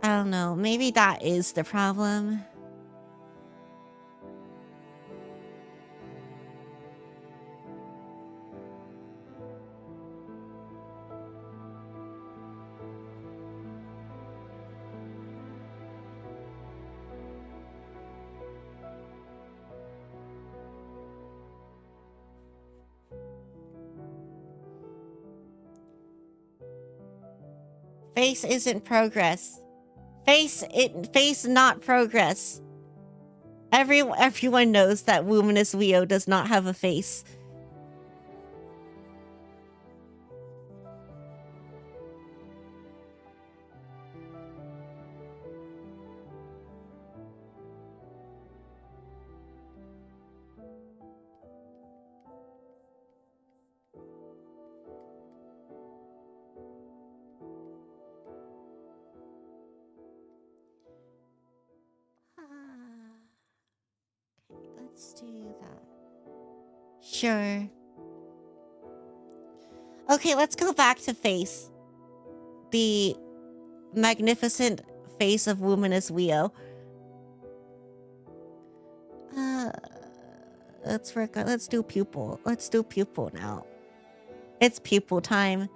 I don't know, maybe that is the problem. Face isn't progress. Face not progress. Everyone knows that Luminous Leo does not have a face. Let's do that. Sure. Okay, let's go back to face. The magnificent face of Luminous Leo. Let's do pupil. Let's do pupil now. It's pupil time.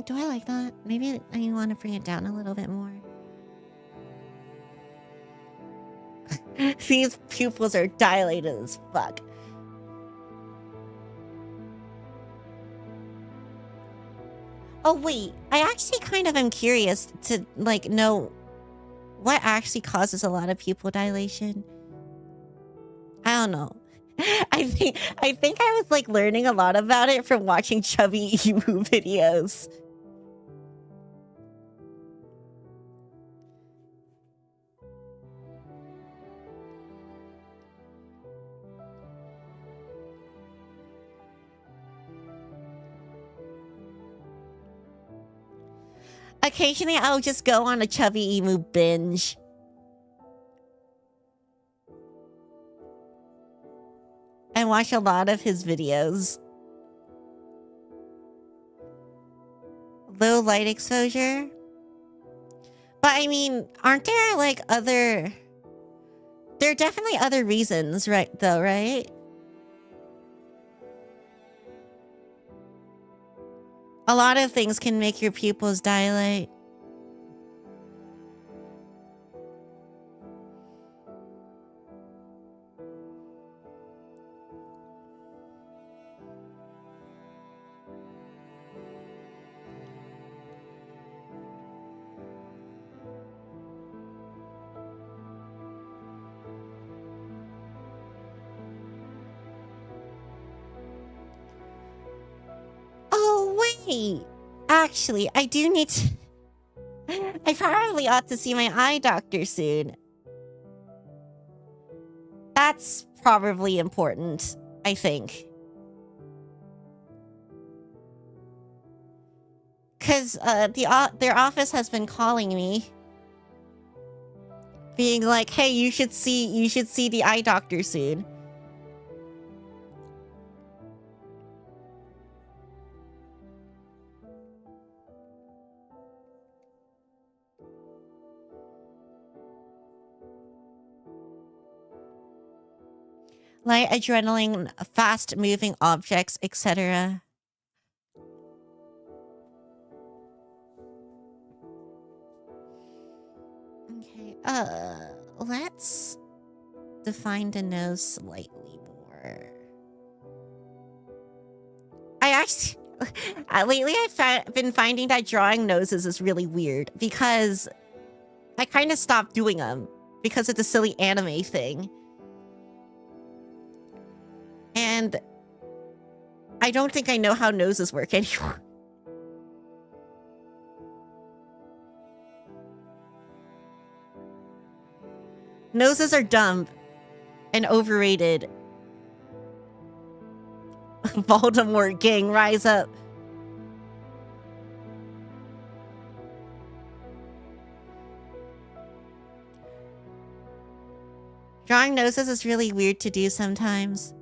Do I like that? Maybe I want to bring it down a little bit more. These pupils are dilated as fuck. Oh wait, I actually kind of am curious to like know what actually causes a lot of pupil dilation. I don't know. I think I was like learning a lot about it from watching chubby emu videos. Occasionally, I'll just go on a chubby emu binge. And watch a lot of his videos. Low light exposure. But I mean, aren't there like other... There are definitely other reasons, right? Though, right? A lot of things can make your pupils dilate. Actually, I do need to... I probably ought to see my eye doctor soon. That's probably important, I think. Because their office has been calling me, being like, "Hey, you should see the eye doctor soon." Light adrenaline, fast-moving objects, etc. Okay, let's define the nose slightly more. I actually, lately I've been finding that drawing noses is really weird because I kind of stopped doing them because of the silly anime thing. And I don't think I know how noses work anymore. Noses are dumb and overrated. Voldemort gang, rise up. Drawing noses is really weird to do sometimes.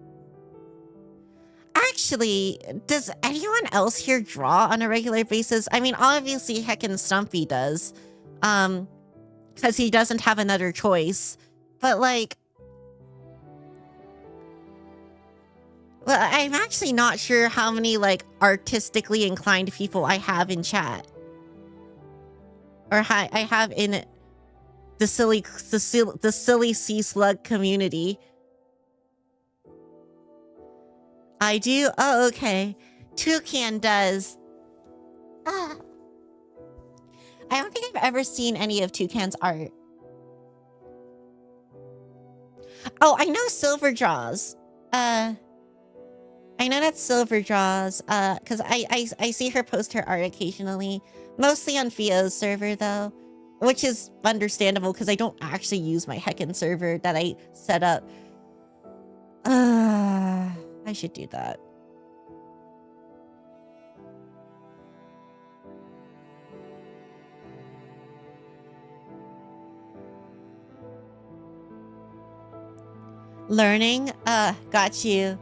Actually, does anyone else here draw on a regular basis? I mean, obviously heckin' Stumpy does. Because he doesn't have another choice. But like, well, I'm actually not sure how many like artistically inclined people I have in chat. Or I have in the silly sea slug community. I do? Oh, okay. Toucan does. I don't think I've ever seen any of Toucan's art. Oh, I know Silver draws. I know that Silver draws, because I see her post her art occasionally. Mostly on Theo's server, though. Which is understandable, because I don't actually use my heckin' server that I set up. I should do that. Learning? Got you.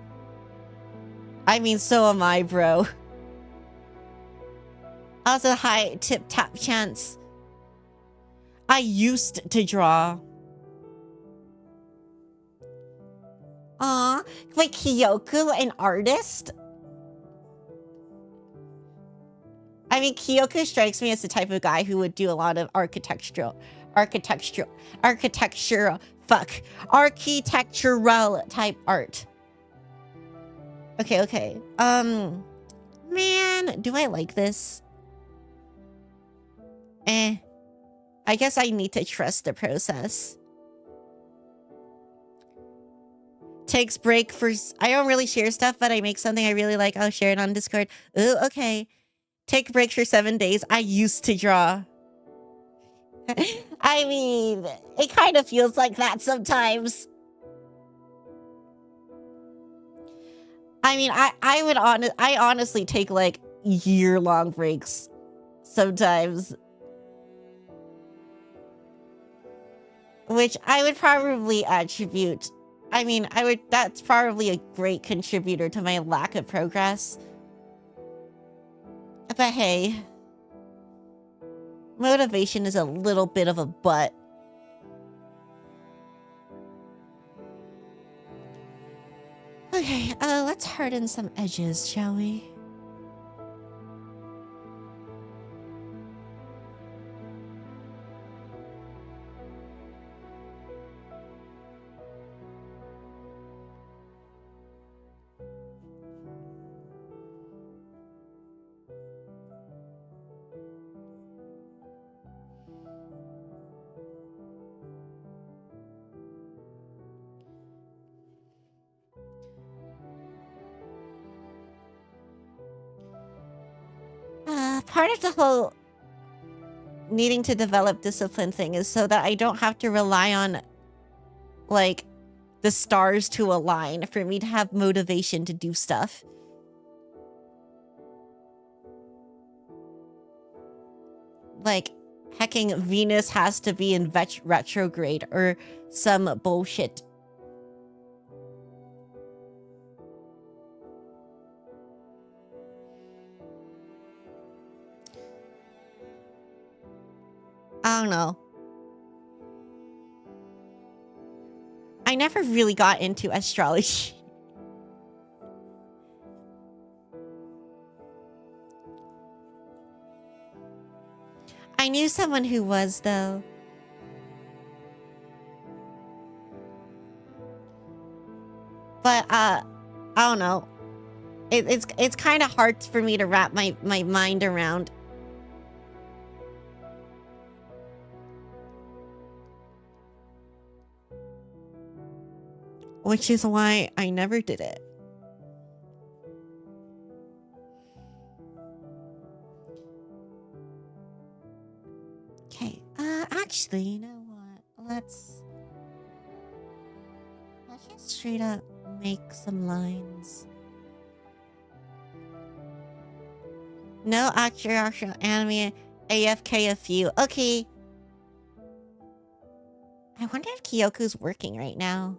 I mean, so am I, bro. Also, high tip tap chance. I used to draw. Aw, wait, Kyoko, an artist? I mean, Kyoko strikes me as the type of guy who would do a lot of architectural type art. Okay. Man, do I like this? I guess I need to trust the process. Takes break for... I don't really share stuff, but I make something I really like. I'll share it on Discord. Ooh, okay. Take a break for 7 days. I used to draw. I mean, it kind of feels like that sometimes. I mean, I honestly take like year-long breaks sometimes. Which I would probably attribute. I mean, that's probably a great contributor to my lack of progress. But hey, motivation is a little bit of a butt. Okay, let's harden some edges, shall we? Part of the whole needing to develop discipline thing is so that I don't have to rely on, like, the stars to align for me to have motivation to do stuff. Like, hecking Venus has to be in retrograde or some bullshit. I don't know. I never really got into astrology. I knew someone who was, though. But, I don't know. It's kind of hard for me to wrap my mind around. Which is why I never did it. Okay, actually, you know what? Let's just straight up make some lines. No actual anime, AFK a few. Okay. I wonder if Kyoko's working right now.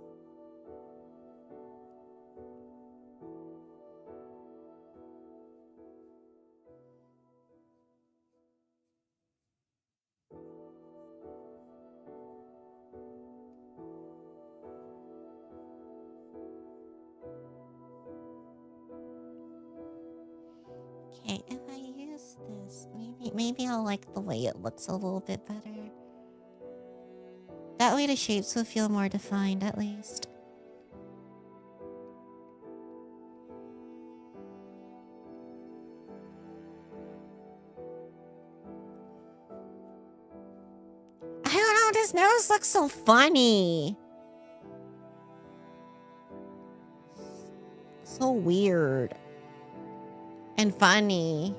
Okay, if I use this, maybe I'll like the way it looks a little bit better. That way the shapes will feel more defined, at least. I don't know, this nose looks so funny. So weird. And funny.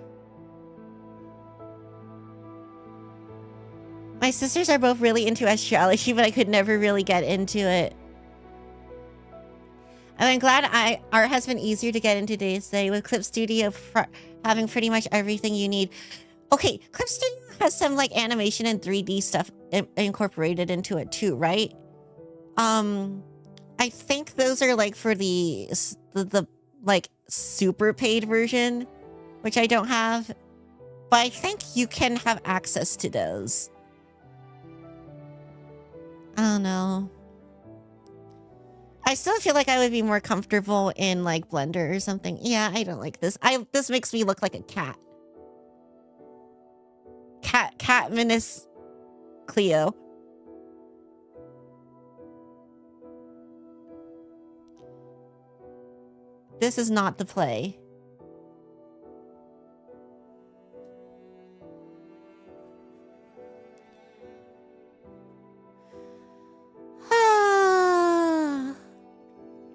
My sisters are both really into astrology, but I could never really get into it. And I'm glad art has been easier to get into these days with Clip Studio having pretty much everything you need. Okay, Clip Studio has some like animation and 3D stuff incorporated into it too, right? I think those are like for the like super paid version, which I don't have. But I think you can have access to those. I don't know. I still feel like I would be more comfortable in like Blender or something. Yeah, I don't like this. This makes me look like a cat. Yapminis Klio. This is not the play.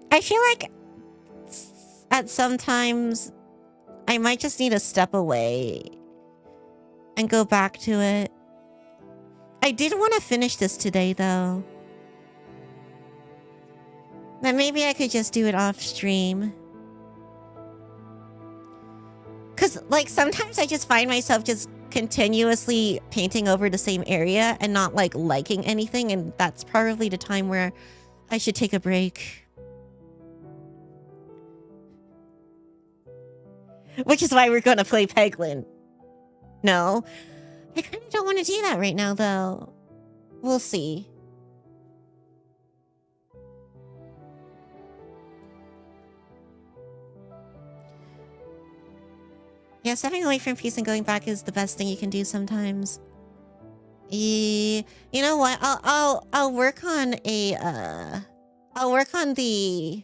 I feel like at sometimes I might just need to step away and go back to it. I did want to finish this today, though. Then maybe I could just do it off stream. Because, like, sometimes I just find myself just continuously painting over the same area and not, like, liking anything. And that's probably the time where I should take a break. Which is why we're going to play Peglin. No. I kind of don't want to do that right now, though. We'll see. Yeah, stepping away from peace and going back is the best thing you can do sometimes. You know what? I'll work on a I'll work on the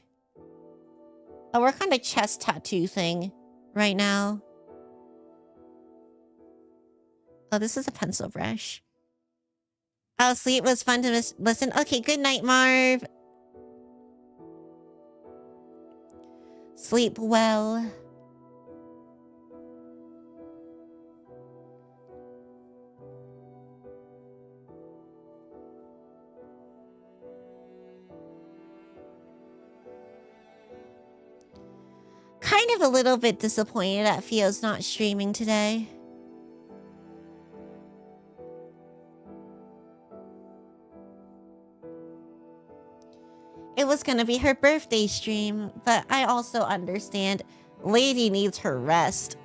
chest tattoo thing right now. Oh, this is a pencil brush. Oh, sleep was fun to listen. Okay, good night, Marv. Sleep well. kind of a little bit disappointed that Fio's not streaming today. It was gonna be her birthday stream, but I also understand Lady needs her rest.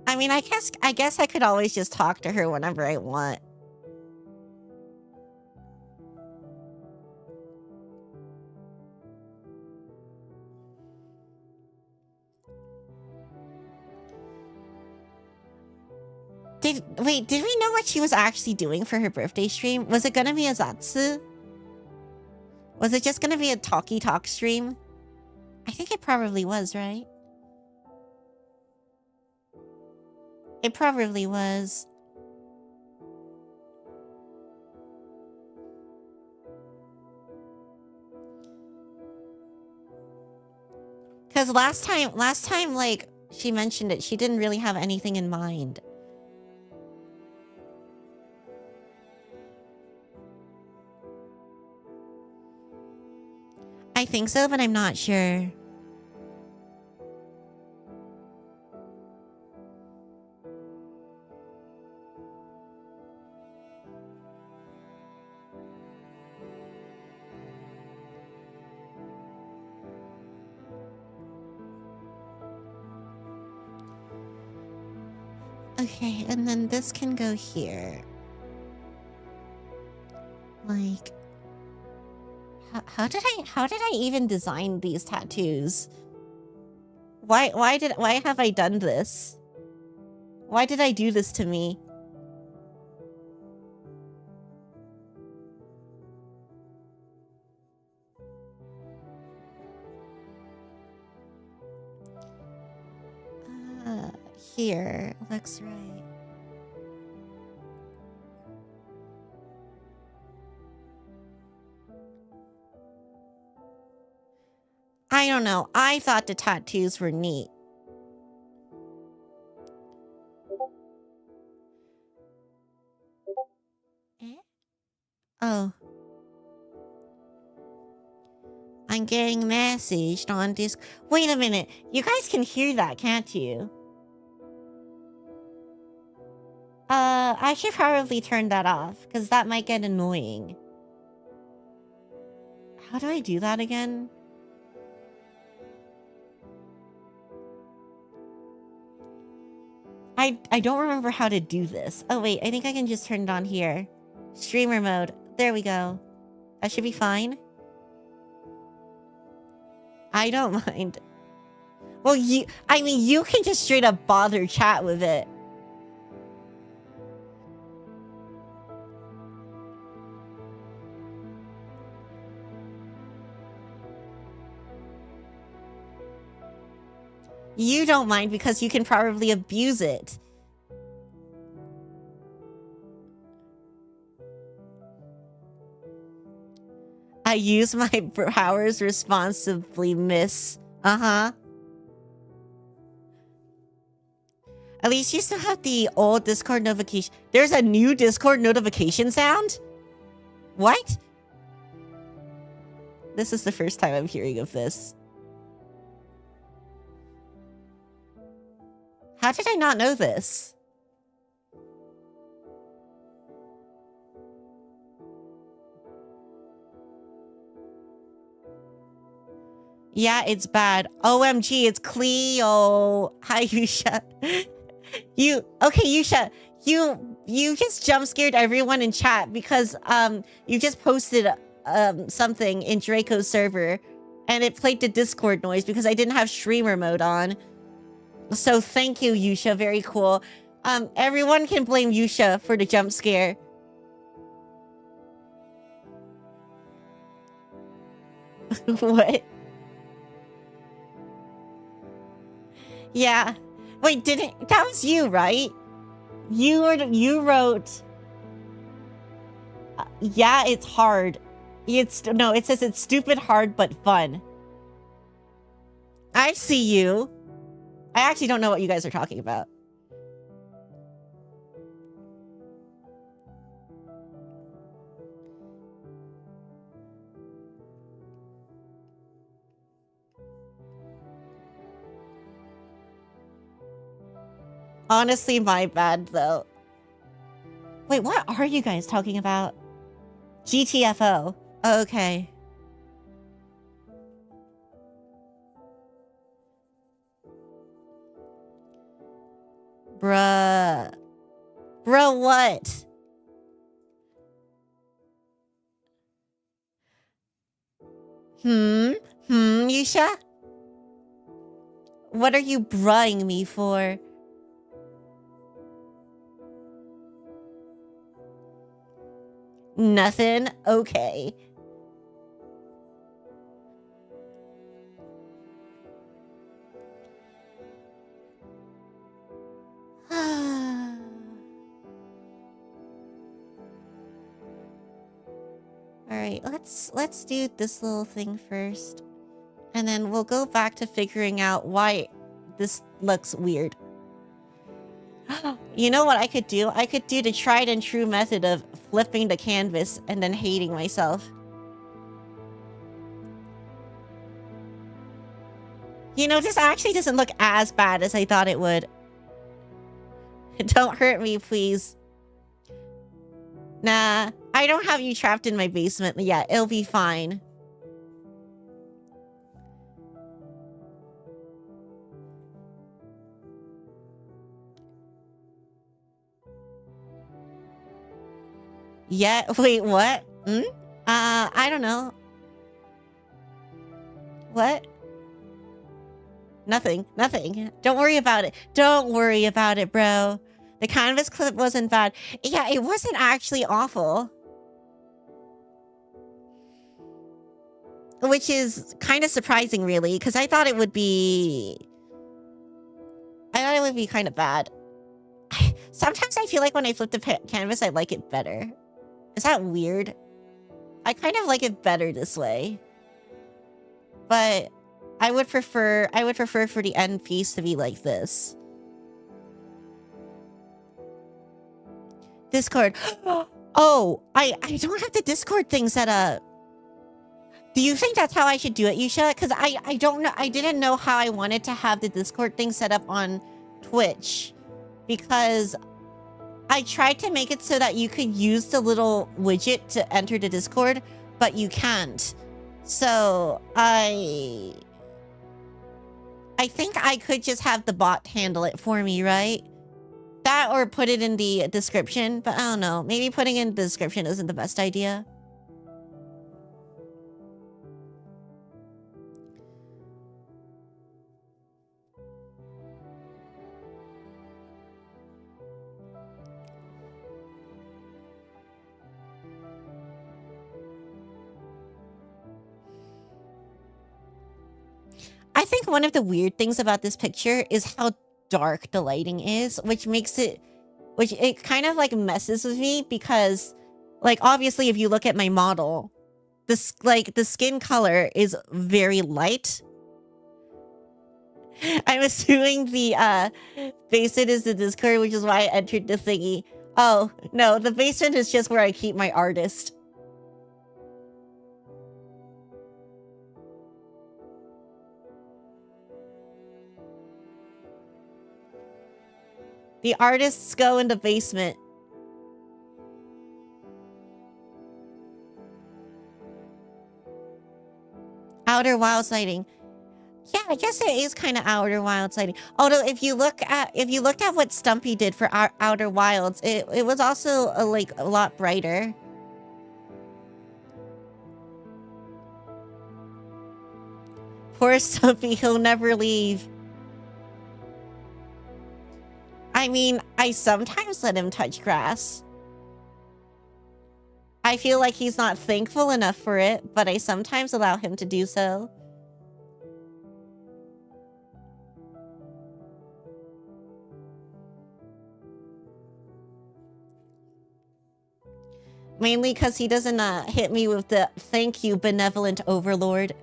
I mean, I guess I could always just talk to her whenever I want. Wait, did we know what she was actually doing for her birthday stream? Was it gonna be a Zatsu? Was it just gonna be a talky talk stream? I think it probably was, right? It probably was. Because last time, like, she mentioned it, she didn't really have anything in mind. I think so, but I'm not sure. Okay, and then this can go here. Like, how did I even design these tattoos? Why have I done this? Why did I do this to me? Here, looks right. I don't know. I thought the tattoos were neat. Eh? Oh. I'm getting messaged on Disc. Wait a minute. You guys can hear that, can't you? I should probably turn that off, because that might get annoying. How do I do that again? I don't remember how to do this. Oh wait, I think I can just turn it on here. Streamer mode. There we go. That should be fine. I don't mind. Well, you can just straight up bother chat with it. You don't mind because you can probably abuse it. I use my powers responsibly, miss. Uh-huh. At least you still have the old Discord notification. There's a new Discord notification sound? What? This is the first time I'm hearing of this. How did I not know this? Yeah, it's bad. OMG, it's Klio. Hi, Yusha. Yusha, you just jump scared everyone in chat because you just posted something in Draco's server and it played the Discord noise because I didn't have streamer mode on. So thank you, Yusha. Very cool. Everyone can blame Yusha for the jump scare. What? Yeah. Wait, that was you, right? You wrote... yeah, it's hard. It says it's stupid hard, but fun. I see you. I actually don't know what you guys are talking about. Honestly, my bad, though. Wait, what are you guys talking about? GTFO. Okay. Bruh. Bruh, what? Yusha? What are you bruhing me for? Nothing? Okay. Alright, let's do this little thing first. And then we'll go back to figuring out why this looks weird. You know what I could do? I could do the tried and true method of flipping the canvas and then hating myself. You know, this actually doesn't look as bad as I thought it would. Don't hurt me, please. Nah, I don't have you trapped in my basement yet. It'll be fine. Yeah, wait, what? I don't know. What? Nothing. Don't worry about it. Don't worry about it, bro. The canvas clip wasn't bad. Yeah, it wasn't actually awful. Which is kind of surprising, really, because I thought it would be... kind of bad. Sometimes I feel like when I flip the canvas, I like it better. Is that weird? I kind of like it better this way. But I would prefer for the end piece to be like this. Discord. Oh, I don't have the Discord thing set up. Do you think that's how I should do it, Yusha? Because I don't know. I didn't know how I wanted to have the Discord thing set up on Twitch. Because I tried to make it so that you could use the little widget to enter the Discord, but you can't. So I think I could just have the bot handle it for me, right? That or put it in the description, but I don't know. Maybe putting in the description isn't the best idea. I think one of the weird things about this picture is how dark the lighting is, which it kind of like messes with me because, like, obviously if you look at my model, the skin color is very light. I'm assuming the basement is the Discord, which is why I entered the thingy. Oh, no, the basement is just where I keep my artist. The artists go in the basement. Outer Wilds lighting. Yeah, I guess it is kind of Outer Wilds lighting. Although if you looked at what Stumpy did for our Outer Wilds, it was also a lot brighter. Poor Stumpy, he'll never leave. I mean, I sometimes let him touch grass. I feel like he's not thankful enough for it, but I sometimes allow him to do so. Mainly because he doesn't hit me with the "thank you, benevolent overlord."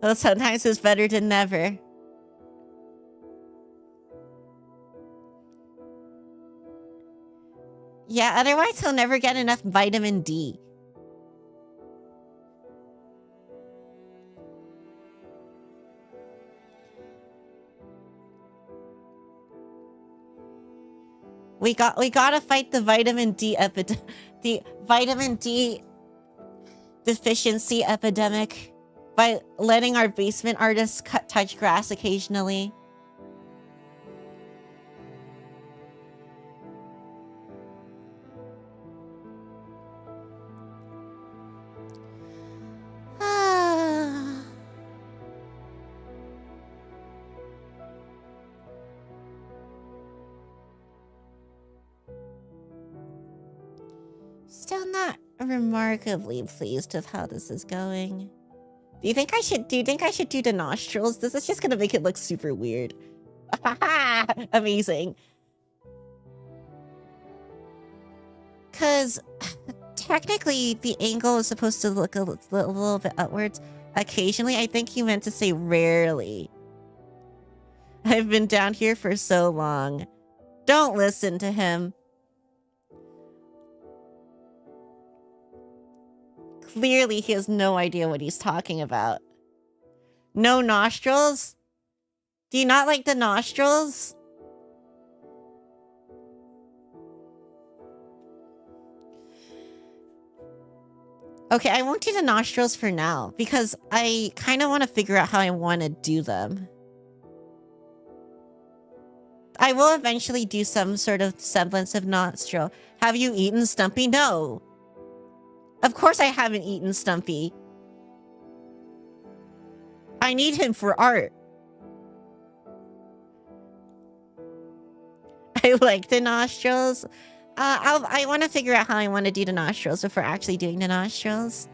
Well, sometimes it's better than never. Yeah, otherwise he'll never get enough vitamin D. We gotta fight the vitamin D the vitamin D deficiency epidemic by letting our basement artists touch grass occasionally. Still not remarkably pleased with how this is going. Do you think I should do the nostrils? This is just gonna make it look super weird. Amazing. Cause technically the angle is supposed to look a little bit upwards. Occasionally, I think you meant to say rarely. I've been down here for so long. Don't listen to him. Clearly, he has no idea what he's talking about. No nostrils? Do you not like the nostrils? Okay, I won't do the nostrils for now because I kind of want to figure out how I want to do them. I will eventually do some sort of semblance of nostril. Have you eaten Stumpy? No. Of course I haven't eaten Stumpy. I need him for art. I like the nostrils. I want to figure out how I want to do the nostrils before actually doing the nostrils.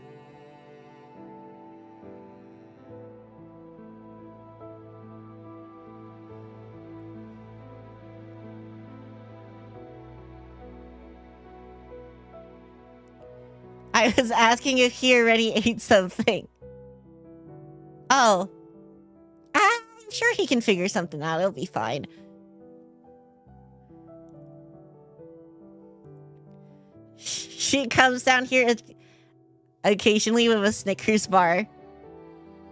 I was asking if he already ate something. Oh. I'm sure he can figure something out. It'll be fine. She comes down here occasionally with a Snickers bar.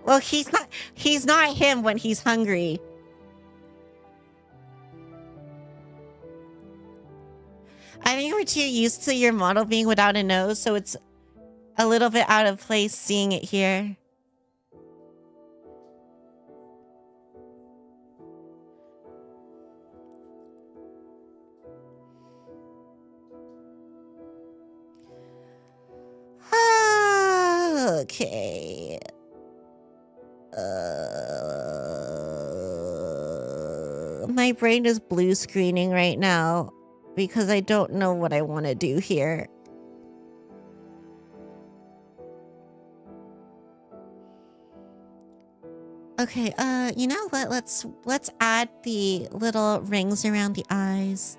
Well, he's not him when he's hungry. I think we're too used to your model being without a nose, so it's a little bit out of place seeing it here. Okay. My brain is blue screening right now because I don't know what I want to do here. Okay, you know what? Let's add the little rings around the eyes.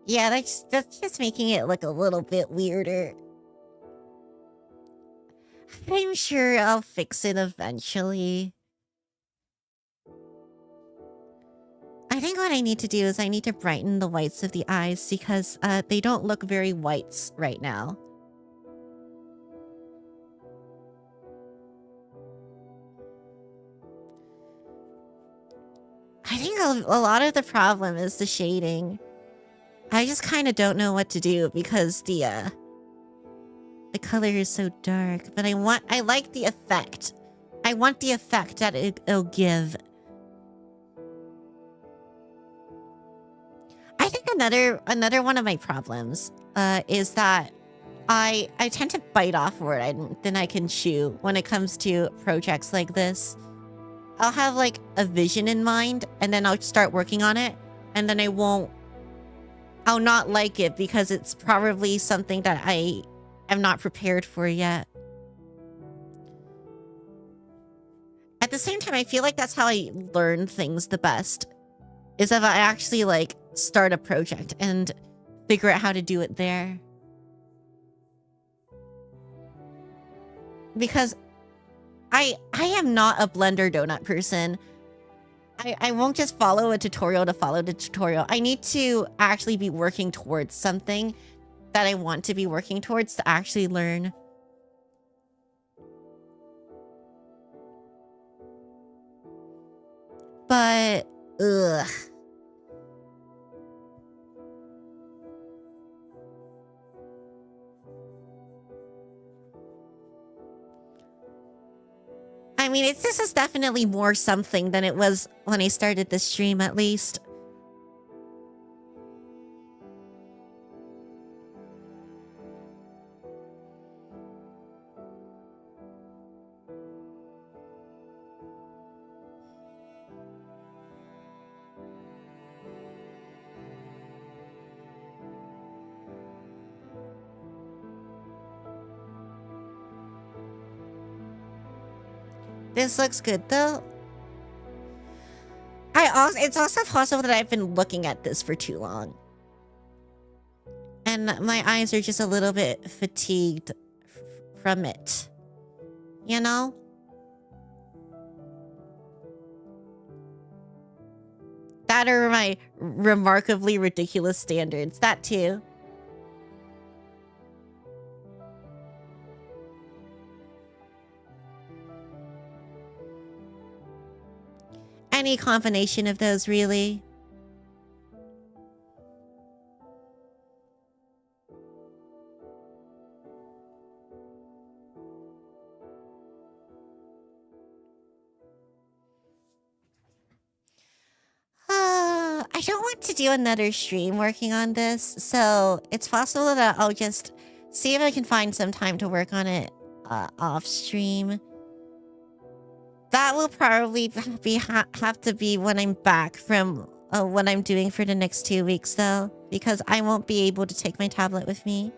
Yeah, that's just making it look a little bit weirder. I'm sure I'll fix it eventually. I think what I need to do is I need to brighten the whites of the eyes because they don't look very whites right now. I think a lot of the problem is the shading. I just kind of don't know what to do because the The color is so dark, but I like the effect. I want the effect that it'll give. I think another one of my problems is that I tend to bite off more than I can chew when it comes to projects like this. I'll have like a vision in mind and then I'll start working on it and then I'll not like it because it's probably something that I am not prepared for yet. At the same time, I feel like that's how I learn things the best, is if I actually like start a project and figure out how to do it there. Because I am not a Blender donut person. I won't just follow a tutorial to follow the tutorial. I need to actually be working towards something that I want to be working towards to actually learn. But, ugh. I mean, this is definitely more something than it was when I started this stream, at least. This looks good, though. It's also possible that I've been looking at this for too long. And my eyes are just a little bit fatigued from it. You know? That are my remarkably ridiculous standards. That too. Any combination of those, really. I don't want to do another stream working on this, so it's possible that I'll just see if I can find some time to work on it off stream. That will probably have to be when I'm back from what I'm doing for the next 2 weeks, though, because I won't be able to take my tablet with me.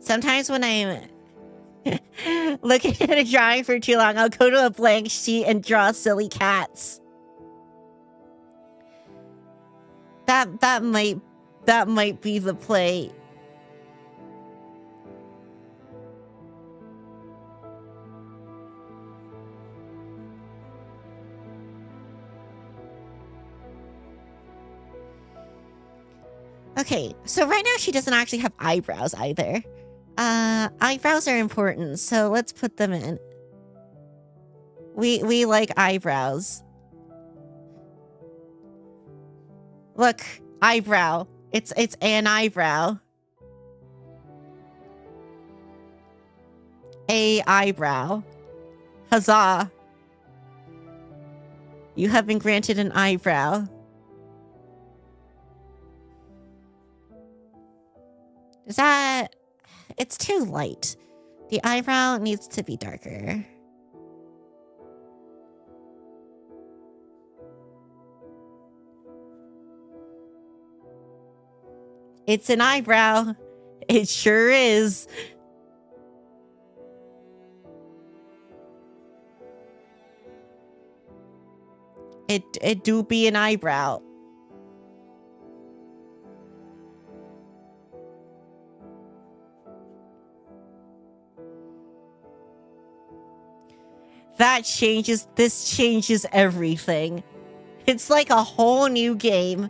Sometimes when I'm looking at a drawing for too long, I'll go to a blank sheet and draw silly cats. That might be the play. Okay, so right now she doesn't actually have eyebrows either. Eyebrows are important, so let's put them in. We like eyebrows. Look, eyebrow. It's an eyebrow. A eyebrow. Huzzah. You have been granted an eyebrow. Is that... It's too light. The eyebrow needs to be darker. It's an eyebrow. It sure is. It do be an eyebrow. This changes everything. It's like a whole new game.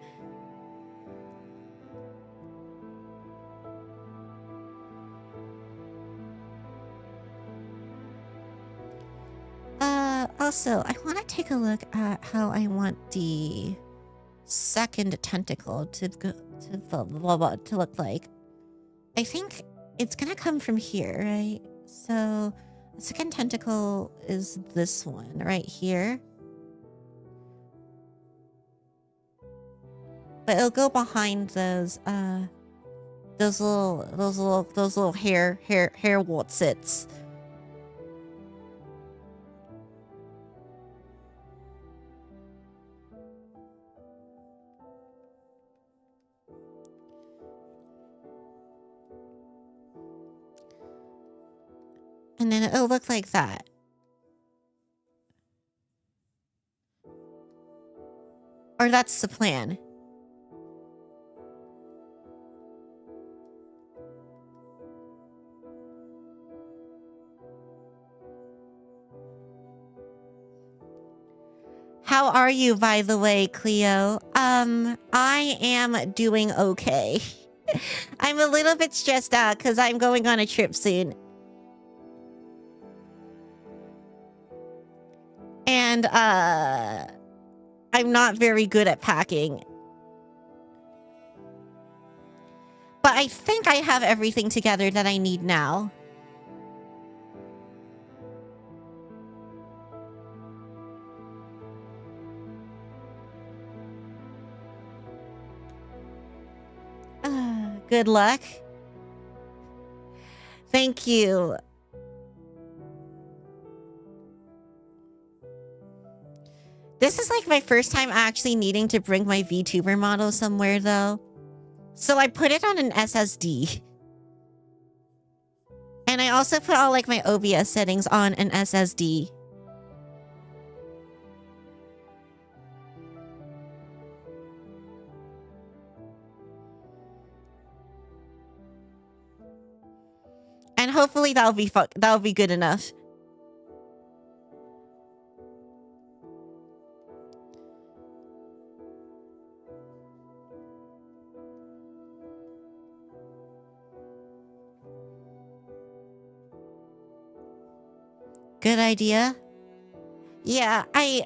Also, I want to take a look at how I want the second tentacle to to look like. I think it's gonna come from here, right? So the second tentacle is this one right here. But it'll go behind those little hair wartsits. And then it'll look like that. Or that's the plan. How are you, by the way, Klio? I am doing okay. I'm a little bit stressed out because I'm going on a trip soon. And, I'm not very good at packing. But I think I have everything together that I need now. Good luck. Thank you. This is like my first time actually needing to bring my VTuber model somewhere though. So I put it on an SSD. And I also put all like my OBS settings on an SSD. And hopefully that'll be good enough. Good idea. Yeah, I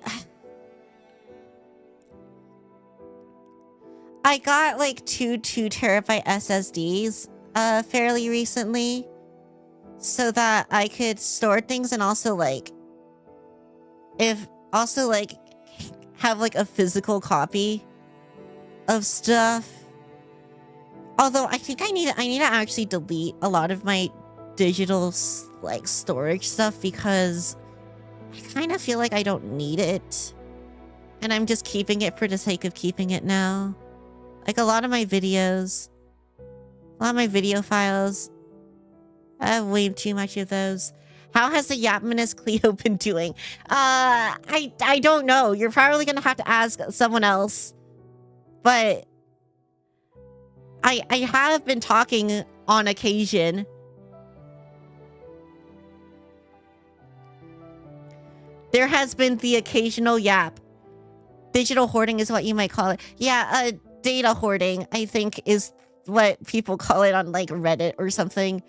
got like two 2TB SSDs fairly recently so that I could store things and also like have like a physical copy of stuff. Although I think I need to actually delete a lot of my digital like storage stuff because I kind of feel like I don't need it. And I'm just keeping it for the sake of keeping it now. Like a lot of my video files, I have way too much of those. How has the Yapminis Klio been doing? I don't know. You're probably gonna have to ask someone else. But I have been talking on occasion. There has been the occasional yap. Digital hoarding is what you might call it. Yeah, data hoarding, I think, is what people call it on like Reddit or something.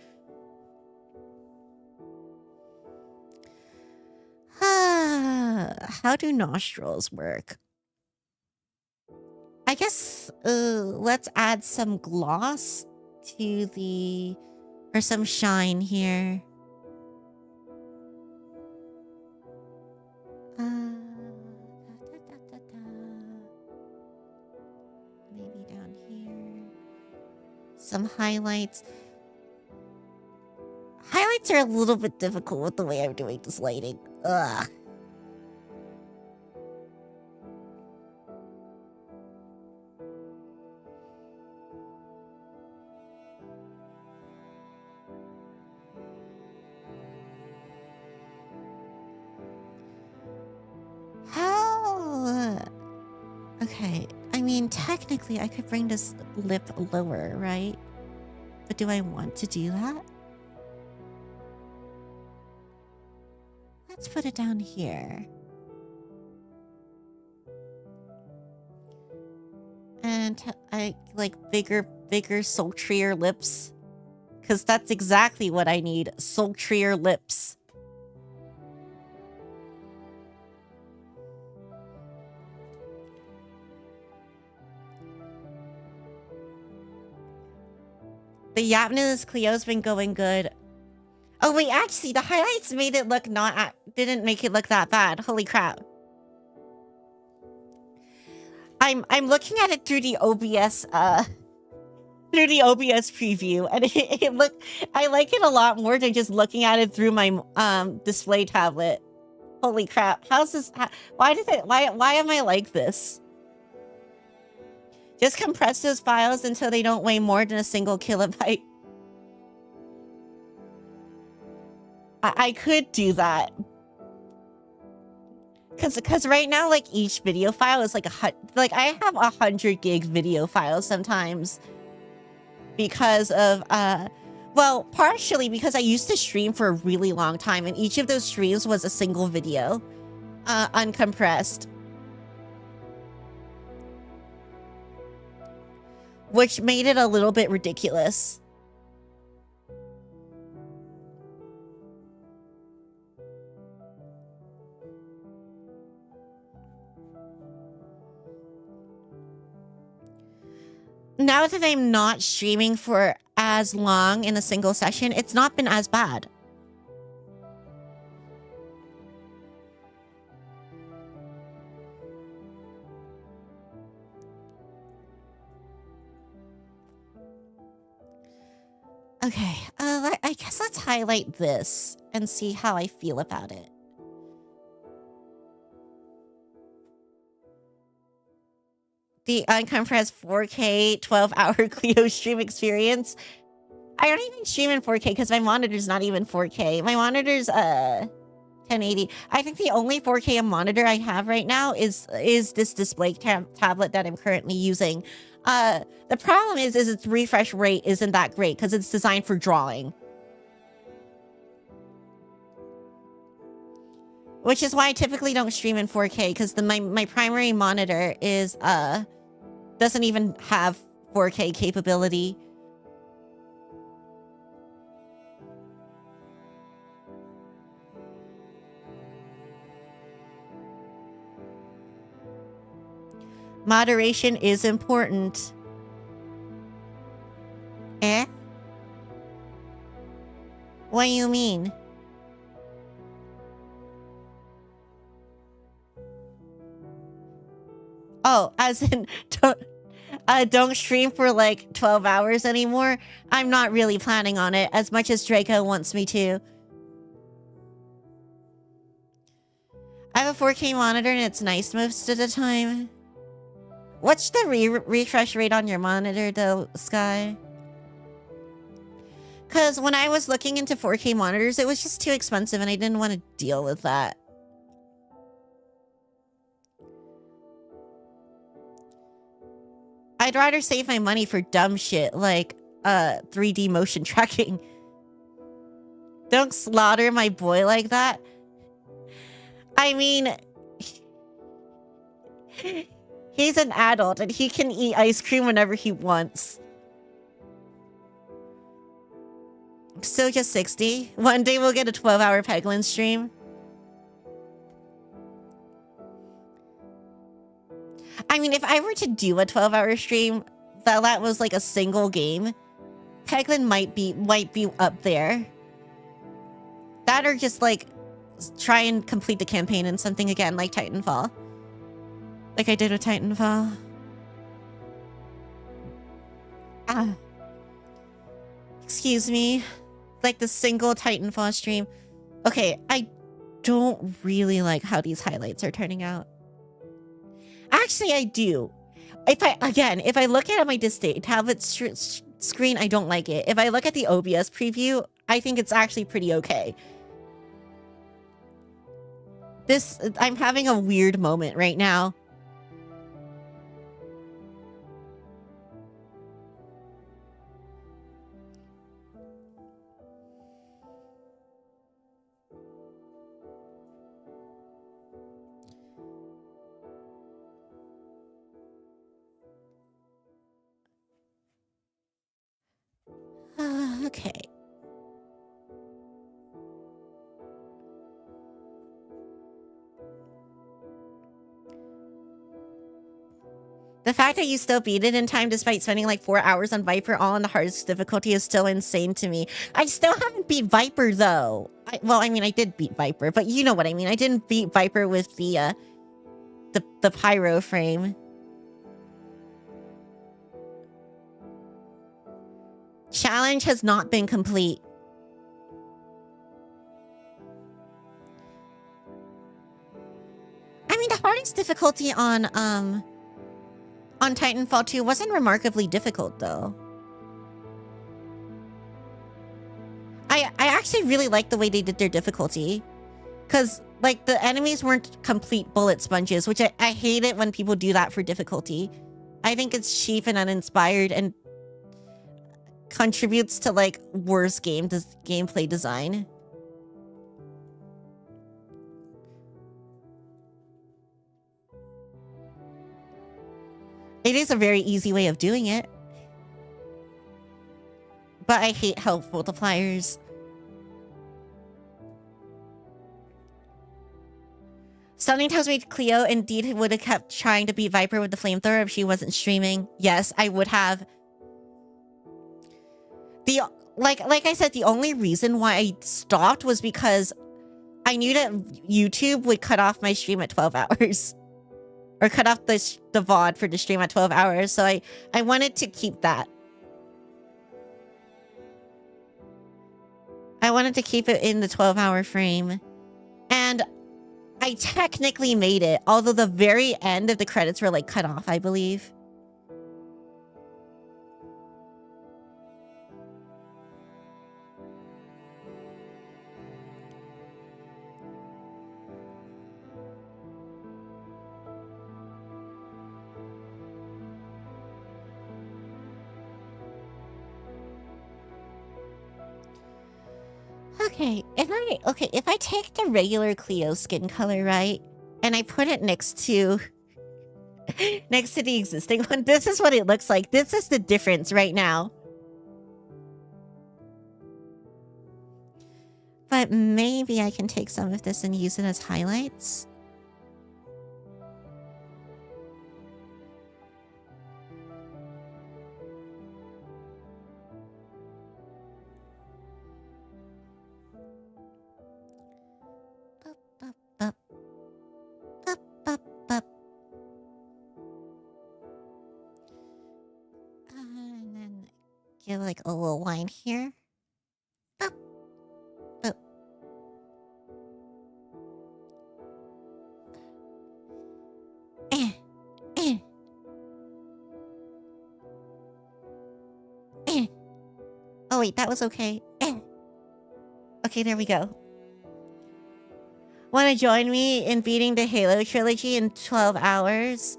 How do nostrils work? I guess let's add some gloss to the, or some shine here. Maybe down here. Some highlights. Highlights are a little bit difficult with the way I'm doing this lighting. Ugh. Okay, I mean, technically I could bring this lip lower, right? But do I want to do that? Let's put it down here. And I like bigger, sultrier lips. Because that's exactly what I need, sultrier lips. The Yapminis Clio's been going good. Oh wait, actually, the highlights made it look didn't make it look that bad. Holy crap. I'm looking at it through the OBS preview, and I like it a lot more than just looking at it through my display tablet. Holy crap. How's this why am I like this? Just compress those files until they don't weigh more than a single kilobyte. I could do that. Cause right now, like, each video file is like I have 100 gig video files sometimes because of well, partially because I used to stream for a really long time, and each of those streams was a single video, uncompressed, which made it a little bit ridiculous. Now that I'm not streaming for as long in a single session, it's not been as bad. Okay, I guess let's highlight this and see how I feel about it. The uncompressed 4K 12-hour Klio stream experience. I don't even stream in 4K because my monitor's not even 4K. My monitor's 1080. I think the only 4K monitor I have right now is this display tablet that I'm currently using. The problem is its refresh rate isn't that great because it's designed for drawing. Which is why I typically don't stream in 4K, because my primary monitor is doesn't even have 4K capability. Moderation is important. Eh? What do you mean? Oh, as in, don't stream for like 12 hours anymore? I'm not really planning on it, as much as Draco wants me to. I have a 4K monitor and it's nice most of the time. What's the refresh rate on your monitor though, Sky? Because when I was looking into 4K monitors, it was just too expensive and I didn't want to deal with that. I'd rather save my money for dumb shit like 3D motion tracking. Don't slaughter my boy like that. I mean, he's an adult and he can eat ice cream whenever he wants. So just 60. One day we'll get a 12-hour Peglin stream. I mean, if I were to do a 12-hour stream that was like a single game, Peglin might be up there. That or just like try and complete the campaign in something again, like Titanfall. Like I did with Titanfall. Excuse me. Like the single Titanfall stream. Okay, I don't really like how these highlights are turning out. Actually, I do. If I look at my display tablet screen, I don't like it. If I look at the OBS preview, I think it's actually pretty okay. I'm having a weird moment right now. Okay. The fact that you still beat it in time despite spending like 4 hours on Viper all on the hardest difficulty is still insane to me. I still haven't beat Viper though. Well, I mean, I did beat Viper, but you know what I mean. I didn't beat Viper with the pyro frame. Challenge has not been complete. I mean, the hardest difficulty on Titanfall 2 wasn't remarkably difficult, though. I actually really like the way they did their difficulty. Because, like, the enemies weren't complete bullet sponges, which I hate it when people do that for difficulty. I think it's cheap and uninspired and contributes to, like, worse gameplay design. It is a very easy way of doing it. But I hate health multipliers. Something tells me Klio indeed would have kept trying to beat Viper with the flamethrower if she wasn't streaming. Yes, I would have. Like I said, the only reason why I stopped was because I knew that YouTube would cut off my stream at 12 hours. Or cut off the VOD for the stream at 12 hours. So I wanted to keep that. I wanted to keep it in the 12-hour frame. And I technically made it. Although the very end of the credits were like cut off, I believe. Okay, if I take the regular Klio skin color, right, and I put it next to the existing one, this is what it looks like. This is the difference right now. But maybe I can take some of this and use it as highlights. And then give like a little line here. Boop. Boop. Oh wait, that was okay. Okay, there we go. Want to join me in beating the Halo trilogy in 12 hours?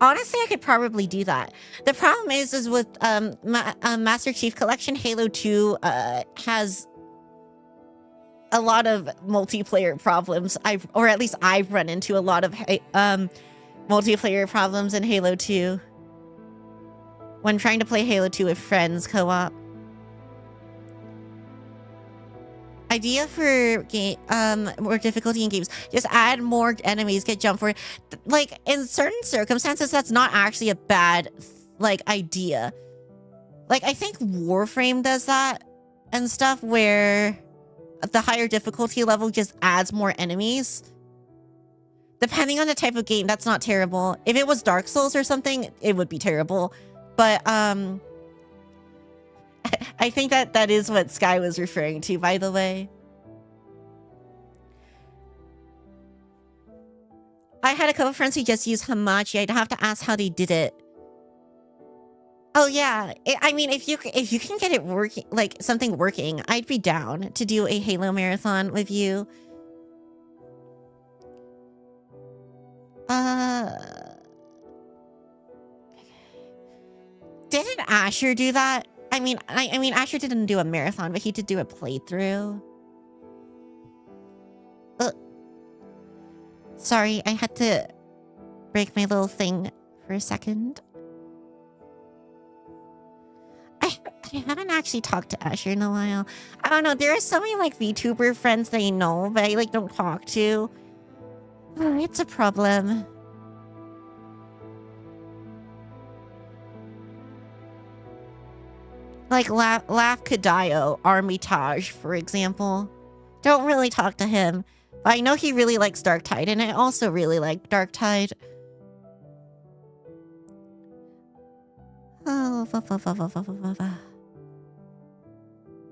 Honestly, I could probably do that. The problem is with Master Chief Collection, Halo 2 has a lot of multiplayer problems. Or at least I've run into a lot of multiplayer problems in Halo 2 when trying to play Halo 2 with friends co-op. Idea for game, more difficulty in games. Just add more enemies, get jump for it. Like, in certain circumstances, that's not actually a bad, like, idea. Like, I think Warframe does that and stuff, where the higher difficulty level just adds more enemies. Depending on the type of game, that's not terrible. If it was Dark Souls or something, it would be terrible. But, I think that is what Sky was referring to, by the way. I had a couple friends who just used Hamachi. I'd have to ask how they did it. Oh yeah, I mean, if you can get it working, like something working, I'd be down to do a Halo marathon with you. Didn't Asher do that? I mean, Asher didn't do a marathon, but he did do a playthrough. Sorry, I had to break my little thing for a second. I haven't actually talked to Asher in a while. I don't know, there are so many, like, VTuber friends that I know, but I, like, don't talk to. Oh, it's a problem. Like Laugh Kadayo, Armitage, for example. Don't really talk to him. But I know he really likes Darktide, and I also really like Darktide. Oh,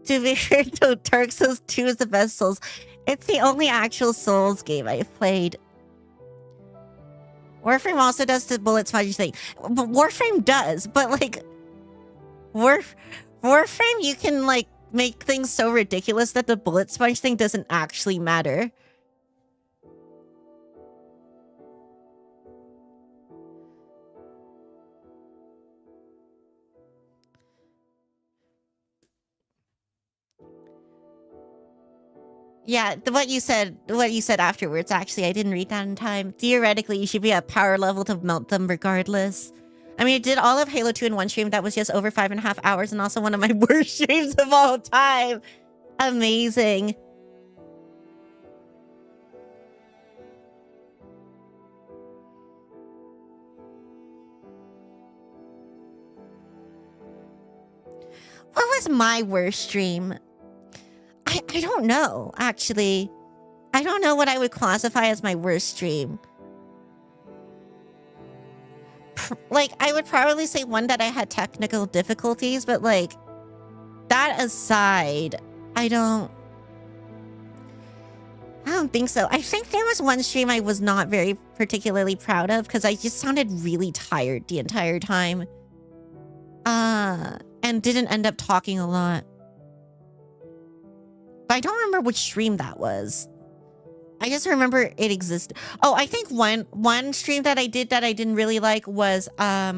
to be fair, though, Dark Souls 2 is the best Souls. It's the only actual Souls game I've played. Warframe also does the bullet sponge thing. Warframe does, but like... Warframe, you can like make things so ridiculous that the bullet sponge thing doesn't actually matter. Yeah, what you said afterwards, actually, I didn't read that in time. Theoretically, you should be at power level to melt them regardless. I mean, I did all of Halo 2 in one stream. That was just over 5.5 hours and also one of my worst streams of all time. Amazing. What was my worst stream? I don't know, actually. I don't know what I would classify as my worst stream. Like, I would probably say one that I had technical difficulties, but like, that aside, I don't think so. I think there was one stream I was not very particularly proud of because I just sounded really tired the entire time. And didn't end up talking a lot. But I don't remember which stream that was. I just remember it existed. Oh, I think one stream that I did that I didn't really like was a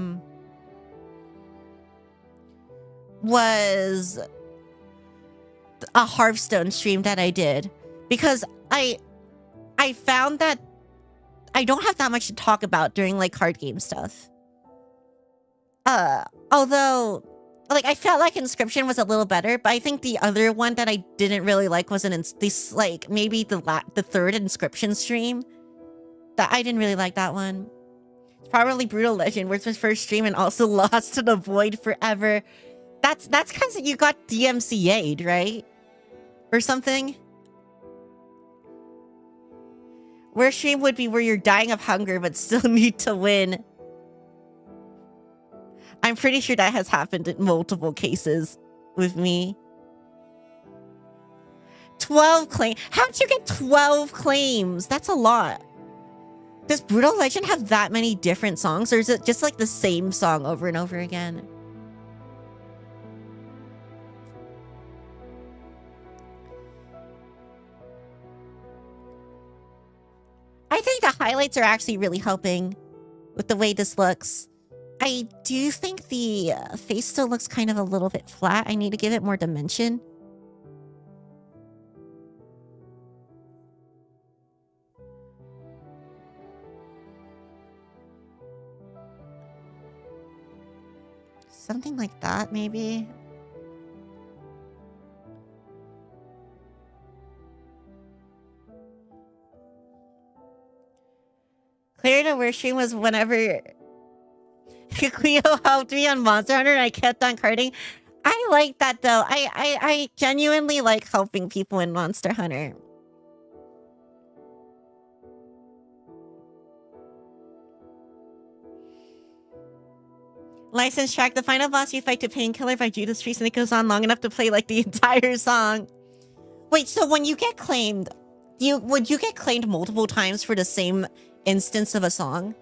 Hearthstone stream that I did. Because I found that I don't have that much to talk about during like card game stuff. Although like I felt like Inscription was a little better, but I think the other one that I didn't really like was maybe the third Inscription stream. That I didn't really like that one. It's probably Brutal Legend, where it's my first stream and also lost to the void forever. That's because you got DMCA'd, right? Or something. Worst stream would be where you're dying of hunger but still need to win. I'm pretty sure that has happened in multiple cases with me. 12 claims. How'd you get 12 claims? That's a lot. Does Brutal Legend have that many different songs, or is it just like the same song over and over again? I think the highlights are actually really helping with the way this looks. I do think the face still looks kind of a little bit flat. I need to give it more dimension. Something like that, maybe. Clear to where stream was whenever Klio helped me on Monster Hunter and I kept on carding. I like that though. I genuinely like helping people in Monster Hunter. License track. The final boss you fight to Painkiller by Judas Priest, and it goes on long enough to play like the entire song. Wait, so when you get claimed, would you get claimed multiple times for the same instance of a song?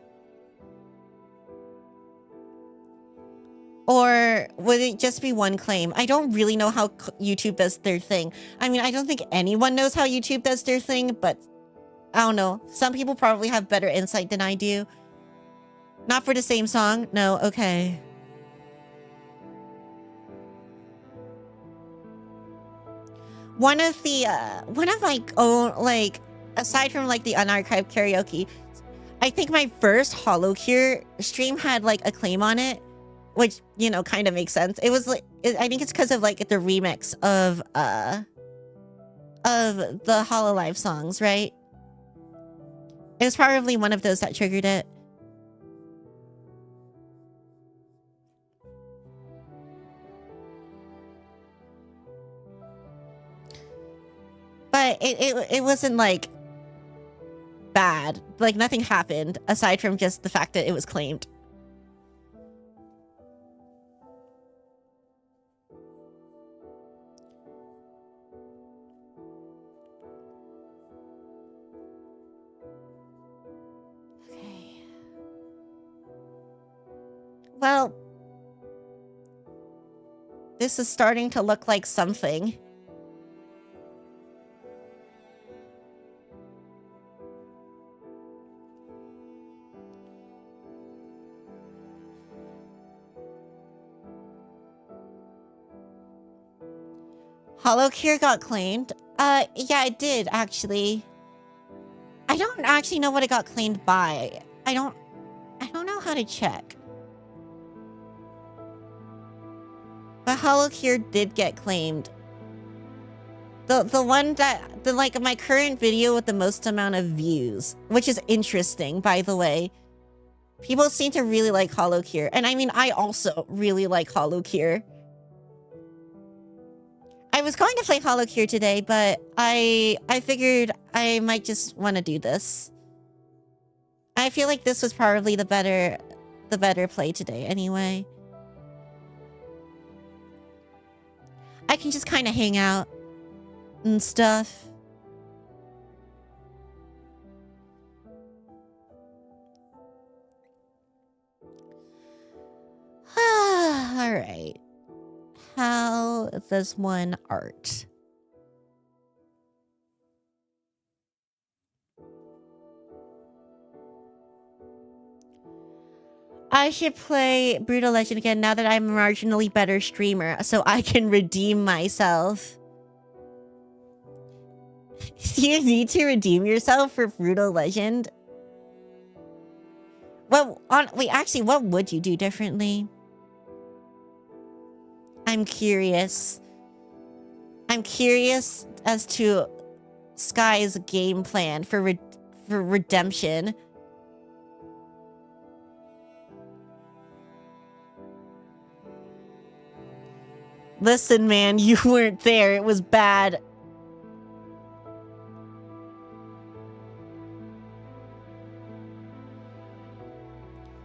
Or would it just be one claim? I don't really know how YouTube does their thing. I mean, I don't think anyone knows how YouTube does their thing, but I don't know. Some people probably have better insight than I do. Not for the same song? No, okay. One of my own, like, aside from like the unarchived karaoke, I think my first Hollow Cure stream had like a claim on it. Which, you know, kind of makes sense. It was like, I think it's because of like the remix of the Hololive songs, right? It was probably one of those that triggered it. But it wasn't, like, bad. Like, nothing happened, aside from just the fact that it was claimed. Okay. Well, this is starting to look like something. HoloCure got claimed. Yeah, it did, actually. I don't actually know what it got claimed by. I don't know how to check. But HoloCure did get claimed. The one that, like, my current video with the most amount of views, which is interesting, by the way. People seem to really like HoloCure. And I mean, I also really like HoloCure. I was going to play HoloCure today, but I figured I might just want to do this. I feel like this was probably the better play today anyway. I can just kind of hang out and stuff. All right. How does one art? I should play Brutal Legend again now that I'm a marginally better streamer, so I can redeem myself. Do you need to redeem yourself for Brutal Legend? Well, wait, actually, what would you do differently? I'm curious. I'm curious as to Sky's game plan for redemption. Listen, man, you weren't there. It was bad.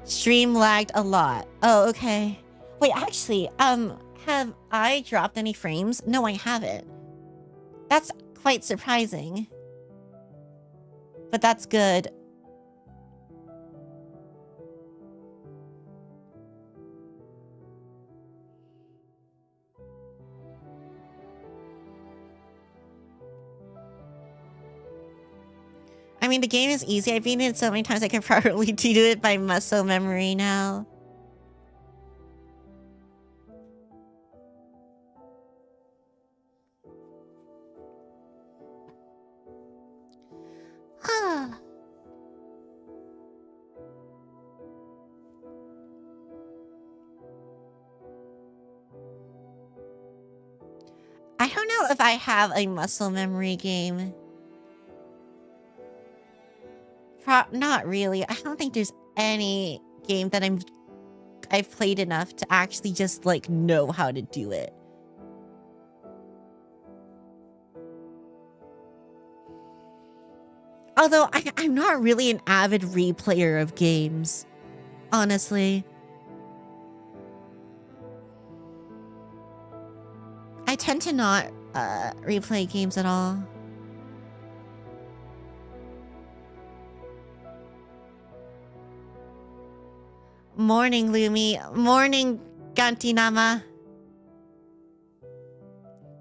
Stream lagged a lot. Oh, okay. Wait, actually, have I dropped any frames? No, I haven't. That's quite surprising. But that's good. I mean, the game is easy. I've beaten it so many times I can probably do it by muscle memory now. I don't know if I have a muscle memory game. Not really. I don't think there's any game that I've played enough to actually just, like, know how to do it. Although, I'm not really an avid replayer of games, honestly. I tend to not replay games at all. Morning, Lumi. Morning, Gantinama.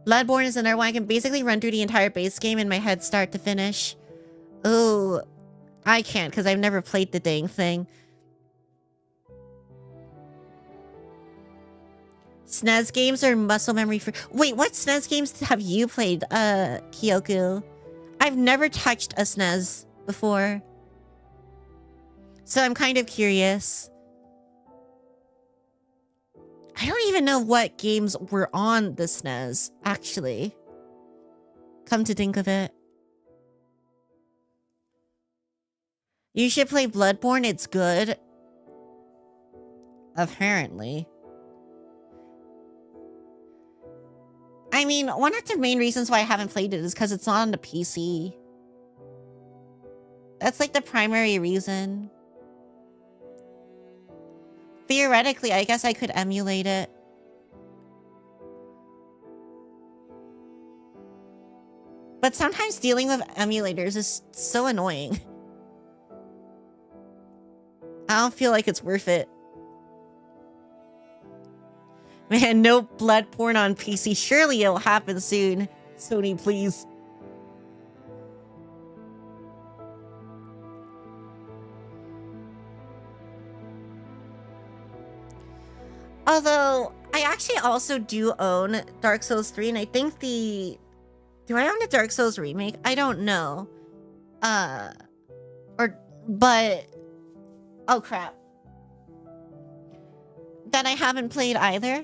Bloodborne is another one I can basically run through the entire base game in my head start to finish. Ooh, I can't because I've never played the dang thing. SNES games are muscle memory for— Wait, what SNES games have you played, Kyoku? I've never touched a SNES before. So I'm kind of curious. I don't even know what games were on the SNES, actually. Come to think of it. You should play Bloodborne, it's good. Apparently. I mean, one of the main reasons why I haven't played it is because it's not on the PC. That's like the primary reason. Theoretically, I guess I could emulate it. But sometimes dealing with emulators is so annoying. I don't feel like it's worth it. Man, no blood porn on PC. Surely it'll happen soon. Sony, please. Although, I actually also do own Dark Souls 3, and I think the... Do I own the Dark Souls remake? I don't know. But... Oh, crap. That I haven't played either.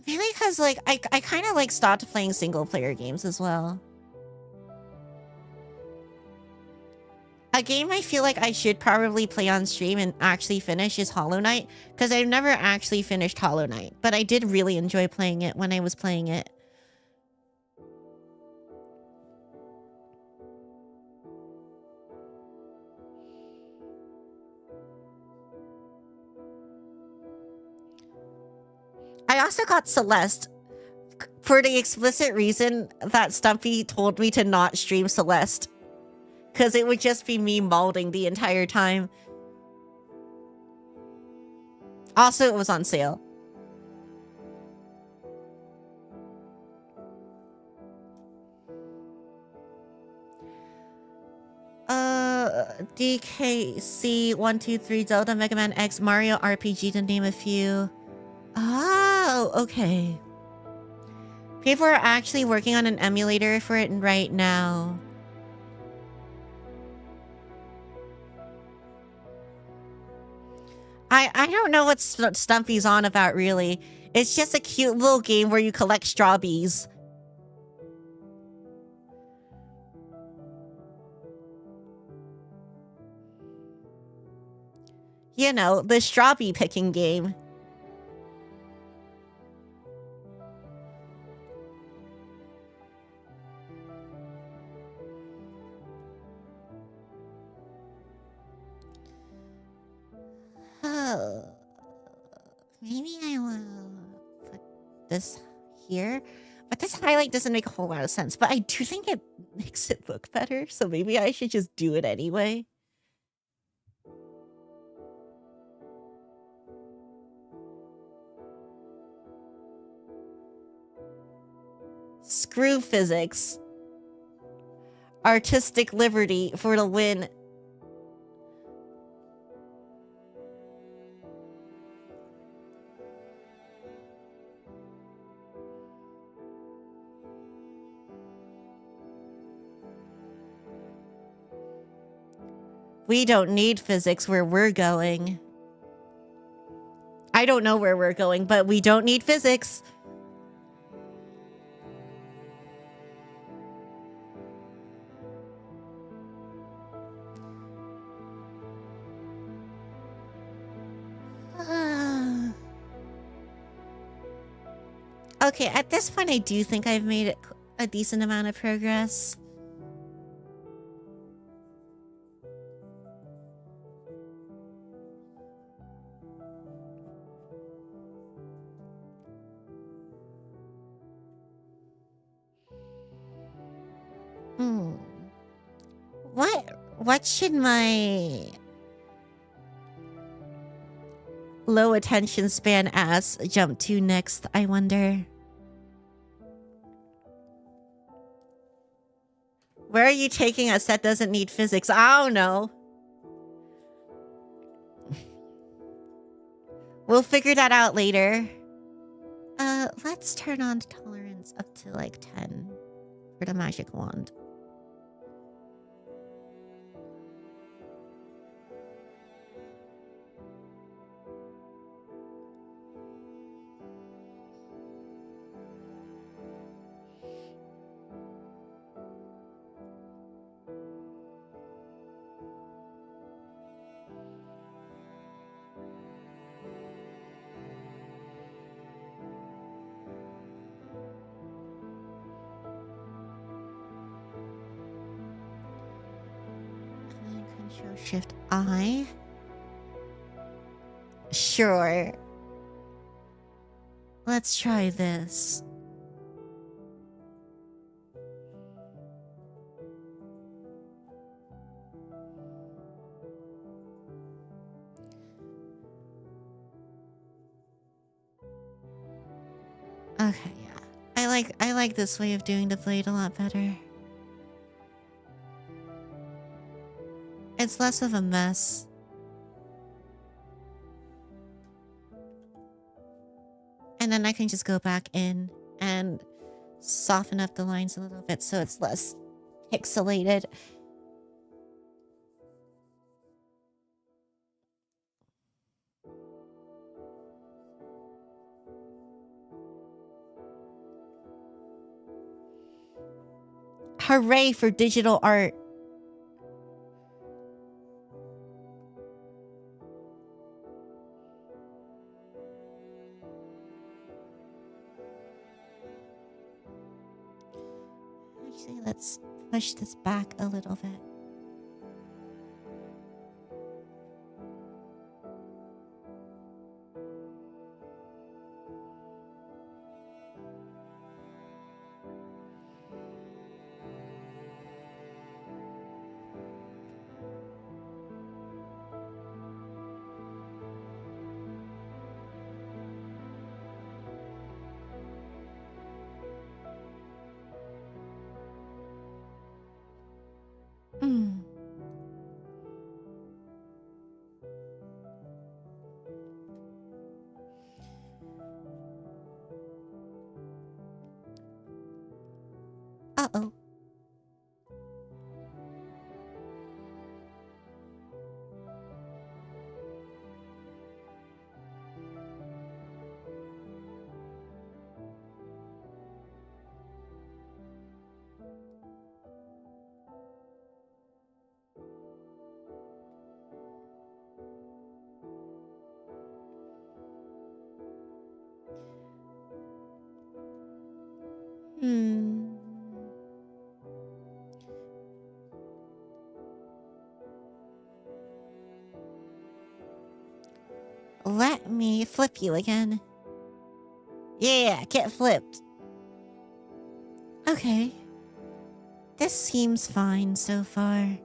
Mainly because, like, I kind of, like, stopped playing single-player games as well. A game I feel like I should probably play on stream and actually finish is Hollow Knight, because I've never actually finished Hollow Knight, but I did really enjoy playing it when I was playing it. I also got Celeste for the explicit reason that Stumpy told me to not stream Celeste, because it would just be me mauling the entire time. Also, it was on sale. DKC123 Zelda Mega Man X Mario RPG to name a few. Oh, okay. People are actually working on an emulator for it right now. I don't know what Stumpy's on about, really. It's just a cute little game where you collect strawberries. You know, the strawberry picking game. Oh, maybe I will put this here. But this highlight doesn't make a whole lot of sense. But I do think it makes it look better. So maybe I should just do it anyway. Screw physics. Artistic liberty for the win. We don't need physics where we're going. I don't know where we're going, but we don't need physics. Okay, at this point, I do think I've made a decent amount of progress. What should my low attention span ass jump to next, I wonder? Where are you taking us? That doesn't need physics. I don't know. We'll figure that out later. Let's turn on tolerance up to like 10 for the magic wand. Control-Shift-I. Sure. Let's try this. Okay, yeah. I like this way of doing the blade a lot better. It's less of a mess. And then I can just go back in and soften up the lines a little bit so it's less pixelated. Hooray for digital art. Actually, let's push this back a little bit. Uh-oh. Let me flip you again. Yeah, get flipped. Okay. This seems fine so far.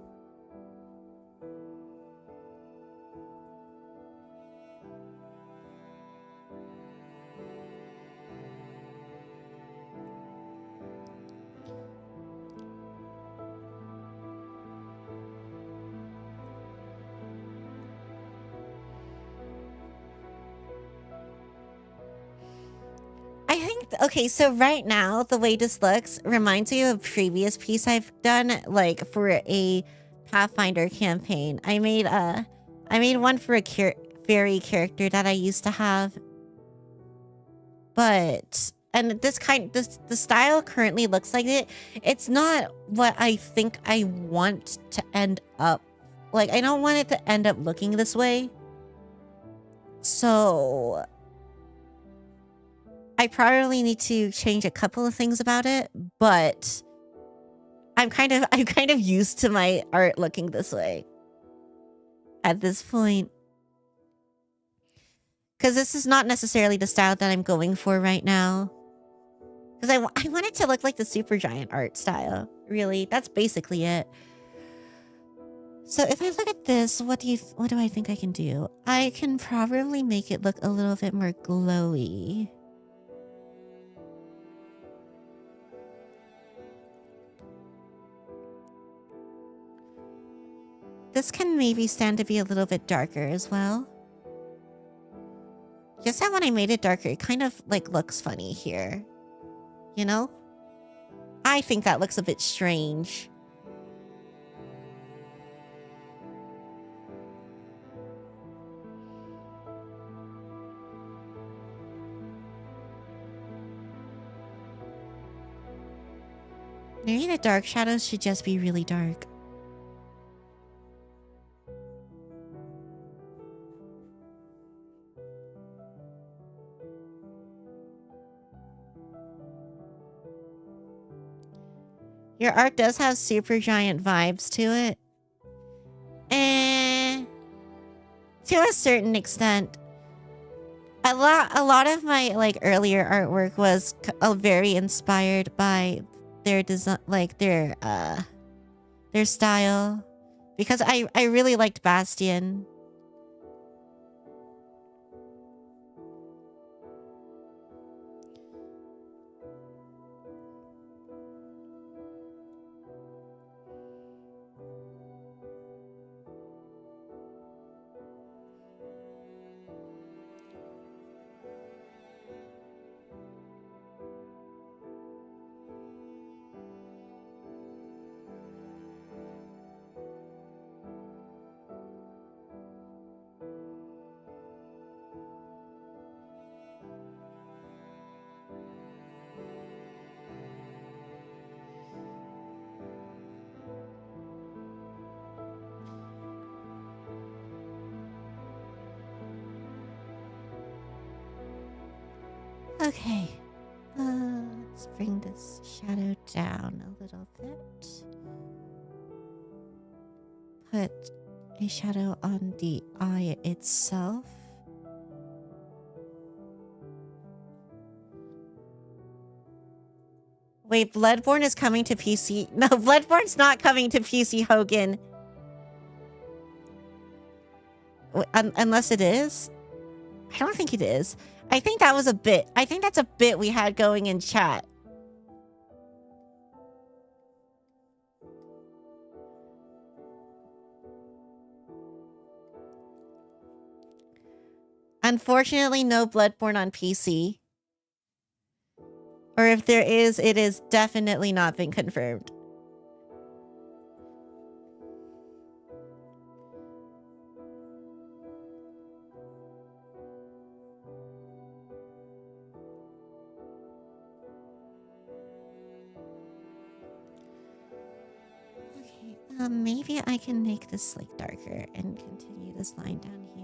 Okay, so right now, the way this looks reminds me of a previous piece I've done, like for a Pathfinder campaign. I made one for a fairy character that I used to have. But, and the style currently looks like it. It's not what I think I want to end up. Like, I don't want it to end up looking this way. So I probably need to change a couple of things about it, but I'm kind of used to my art looking this way at this point. Because this is not necessarily the style that I'm going for right now. Because I want it to look like the Supergiant art style. Really, that's basically it. So if I look at this, what do I think I can do? I can probably make it look a little bit more glowy. This can maybe stand to be a little bit darker as well. Just that when I made it darker, it kind of like looks funny here. You know? I think that looks a bit strange. Maybe the dark shadows should just be really dark. Your art does have Supergiant vibes to it. To a certain extent. A lot of my like earlier artwork was very inspired by their design, like their style, because I really liked Bastion. Okay, let's bring this shadow down a little bit. Put a shadow on the eye itself. Wait, Bloodborne is coming to PC. No, Bloodborne's not coming to PC, Hogan. Unless it is. I don't think it is. I think that was a bit. I think that's a bit we had going in chat. Unfortunately, no Bloodborne on PC. Or if there is, it is definitely not been confirmed. Okay, maybe I can make this like darker and continue this line down here.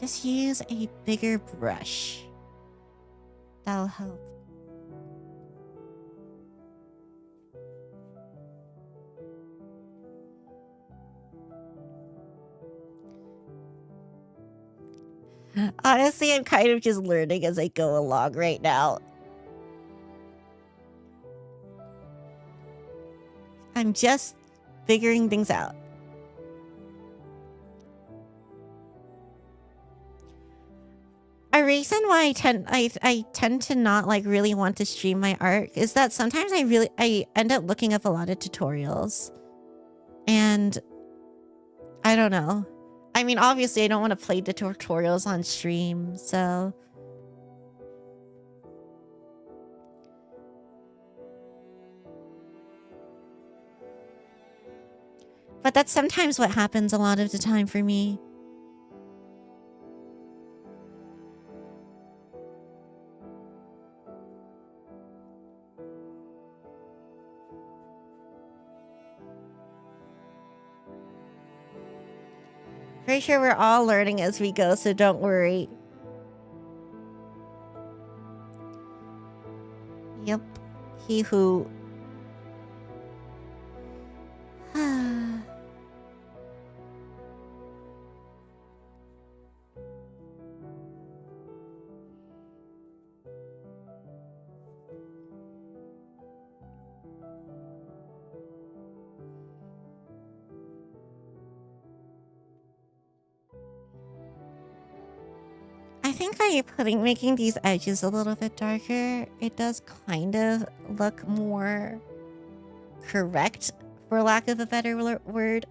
Just use a bigger brush. That'll help. Honestly, I'm kind of just learning as I go along right now. I'm just figuring things out. A reason why I tend to not like really want to stream my art is that sometimes I end up looking up a lot of tutorials, and I don't know. I mean, obviously I don't want to play the tutorials on stream, so but that's sometimes what happens a lot of the time for me. Pretty sure we're all learning as we go, so don't worry. Yep. He who... I think by making these edges a little bit darker, it does kind of look more correct, for lack of a better word.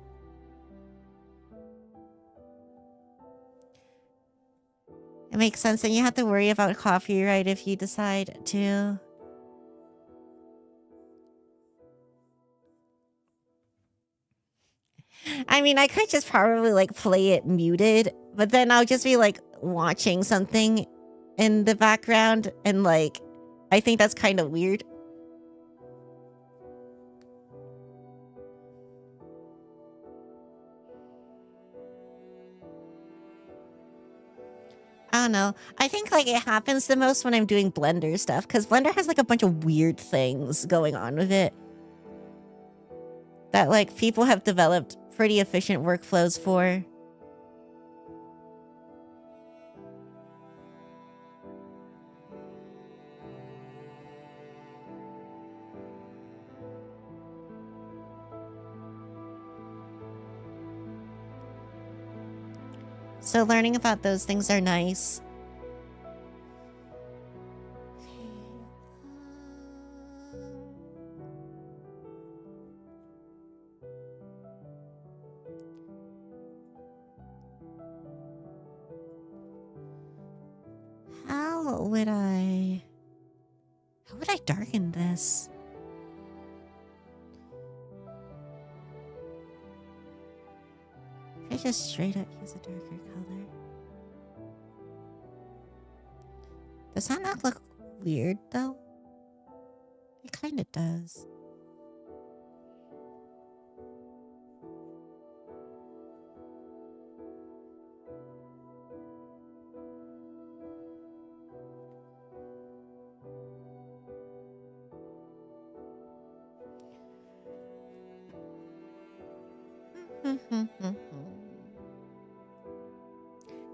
It makes sense, and you have to worry about copyright if you decide to. I mean, I could just probably like play it muted But then I'll just be like watching something in the background and like I think that's kind of weird. I don't know. I think like it happens the most when I'm doing Blender stuff because Blender has like a bunch of weird things going on with it that like people have developed pretty efficient workflows for. So learning about those things are nice. How would I darken this? I just straight up use a darker color. Does that not look weird though? It kind of does.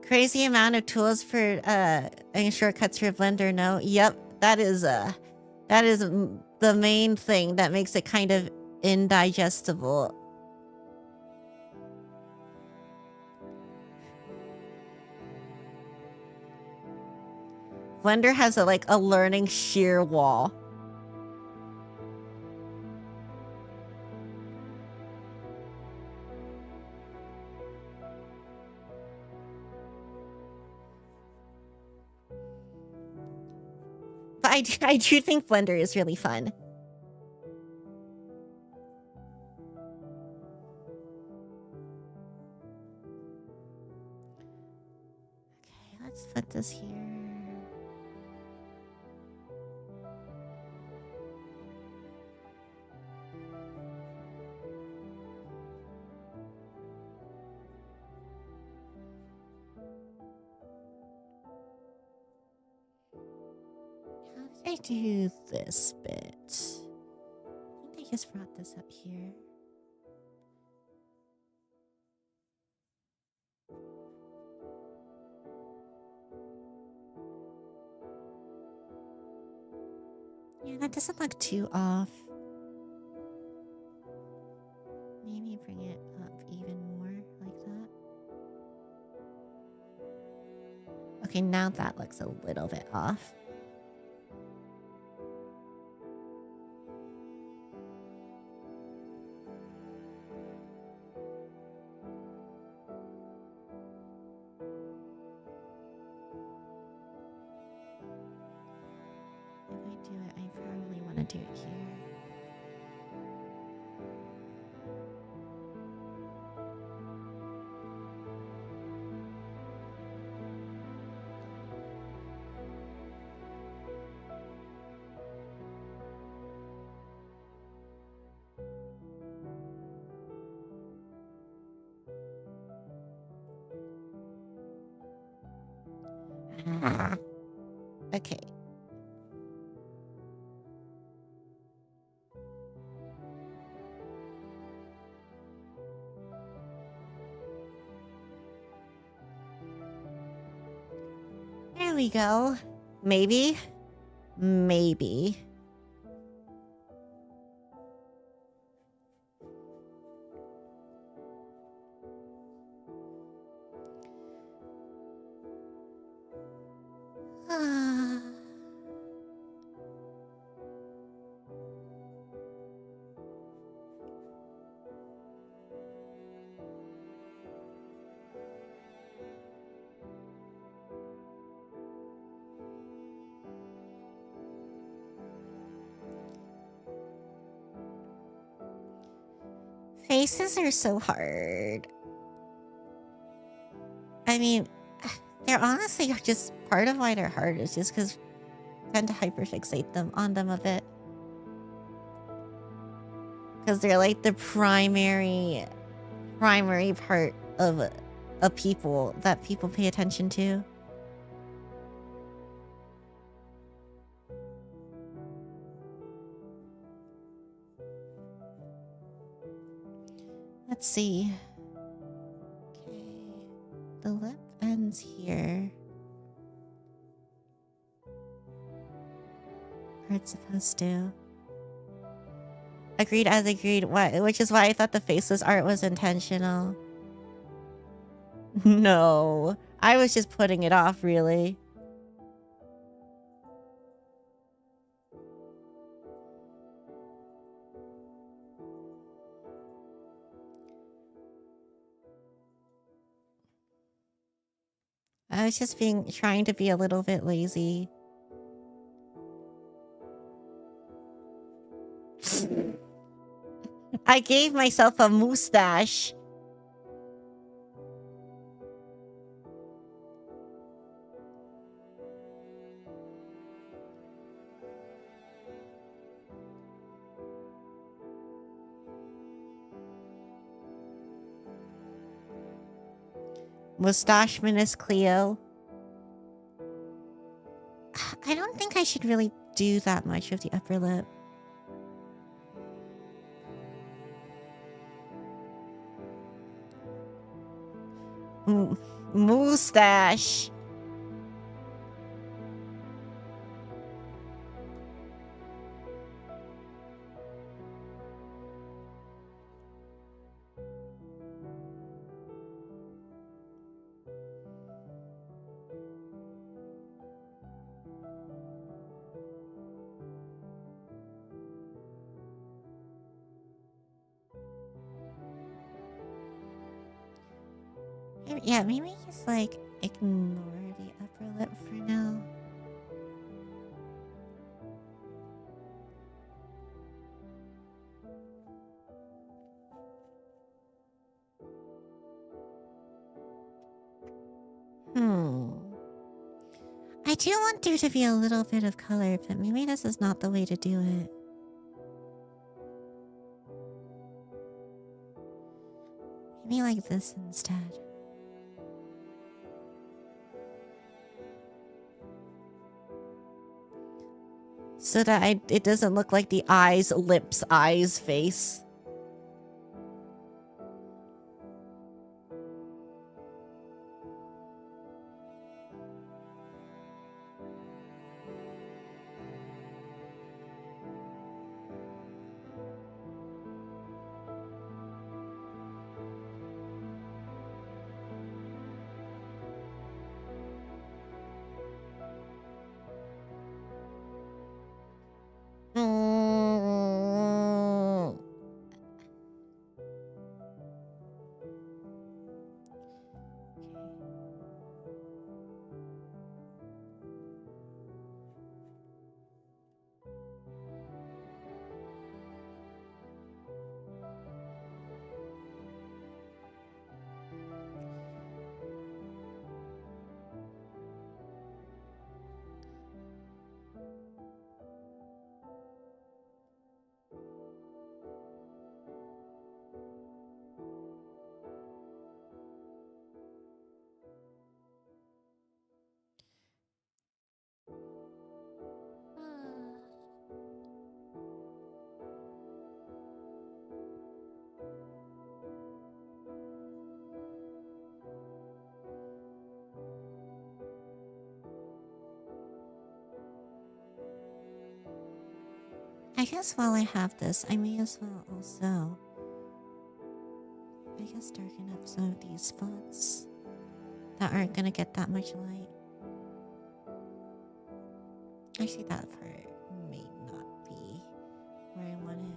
Crazy amount of tools for and shortcuts for Blender. No, yep, that is the main thing that makes it kind of indigestible. Blender has a learning shear wall. But I do think Blender is really fun. Okay, let's put this here. How did I do this bit? I think I just brought this up here. Yeah, that doesn't look too off. Maybe bring it up even more like that. Okay, now that looks a little bit off. If I do it, I probably want to do it here. Okay. There we go. Maybe. Maybe. Faces are so hard. I mean, they're honestly just part of why they're hard is just because I tend to hyperfixate them on them a bit. Because they're like the primary part of a people that people pay attention to. Let's see. Okay. The lip ends here. Or it's supposed to. Agreed as agreed. Which is why I thought the faceless art was intentional. No. I was just putting it off, really. I was just trying to be a little bit lazy. I gave myself a mustache. Mustache minus Klio. I don't think I should really do that much with the upper lip. Mustache. Yeah, maybe just like ignore the upper lip for now. I do want there to be a little bit of color, but maybe this is not the way to do it. Maybe like this instead. So that it doesn't look like the eyes, lips, eyes, face. I guess while I have this, I may as well also, I guess, darken up some of these spots that aren't gonna get that much light. Actually, that part may not be where I want it.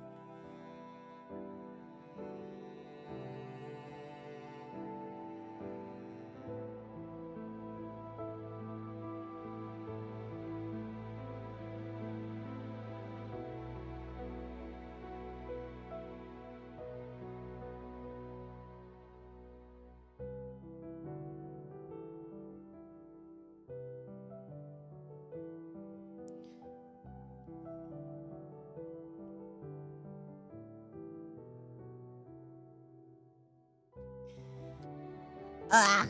Ugh.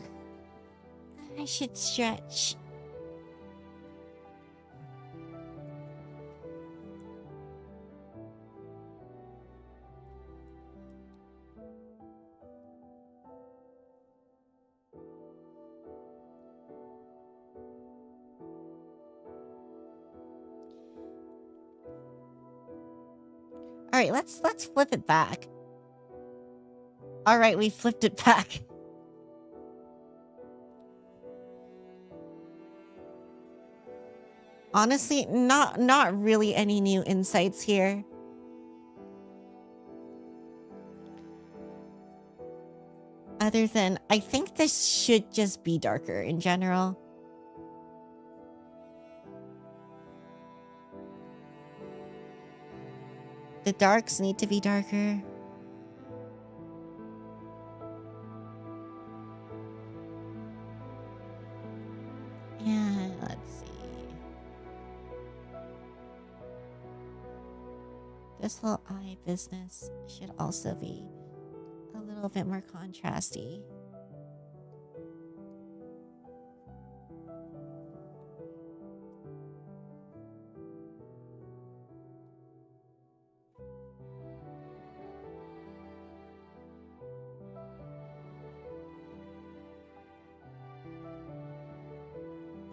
I should stretch. All right, let's flip it back. All right, we flipped it back. Honestly, not really any new insights here. Other than, I think this should just be darker in general. The darks need to be darker. Yeah, let's see. This whole eye business should also be a little bit more contrasty.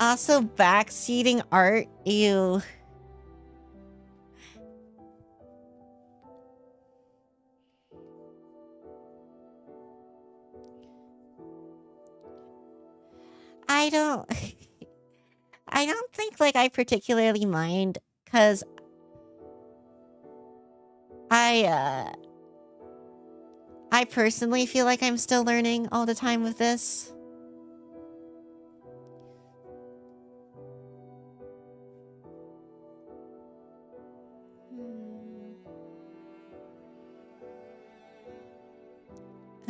Also, backseating art, ew. I don't think like I particularly mind, because I personally feel like I'm still learning all the time with this.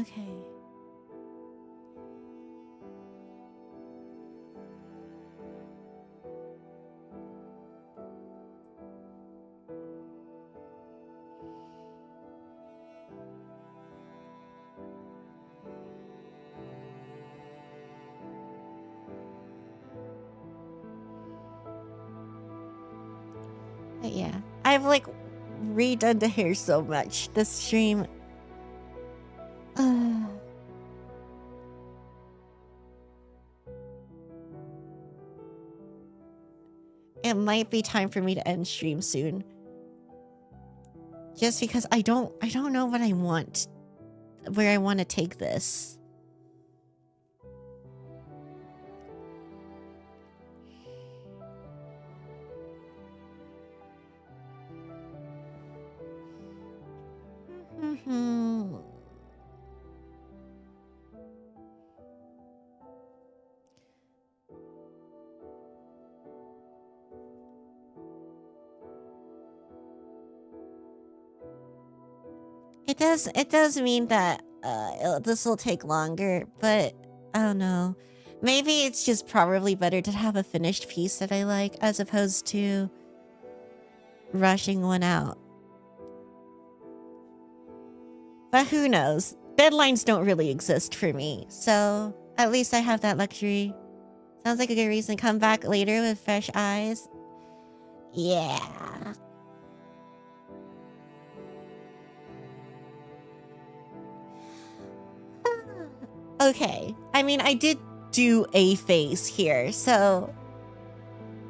Okay. But yeah, I've like redone the hair so much this stream. It might be time for me to end stream soon. Just because I don't know what I want, where I want to take this. It does mean that this will take longer, but I don't know. Maybe it's just probably better to have a finished piece that I like as opposed to rushing one out. But who knows? Deadlines don't really exist for me, so at least I have that luxury. Sounds like a good reason to come back later with fresh eyes. Yeah. Okay. I mean, I did do a face here, so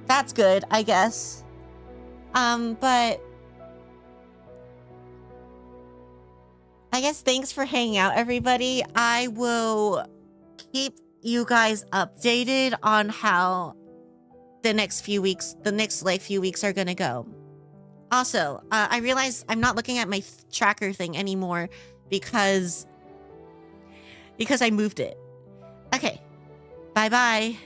that's good, I guess. But I guess thanks for hanging out, everybody. I will keep you guys updated on how the next few weeks are gonna go. Also, I realize I'm not looking at my tracker thing anymore because I moved it. Okay. Bye-bye.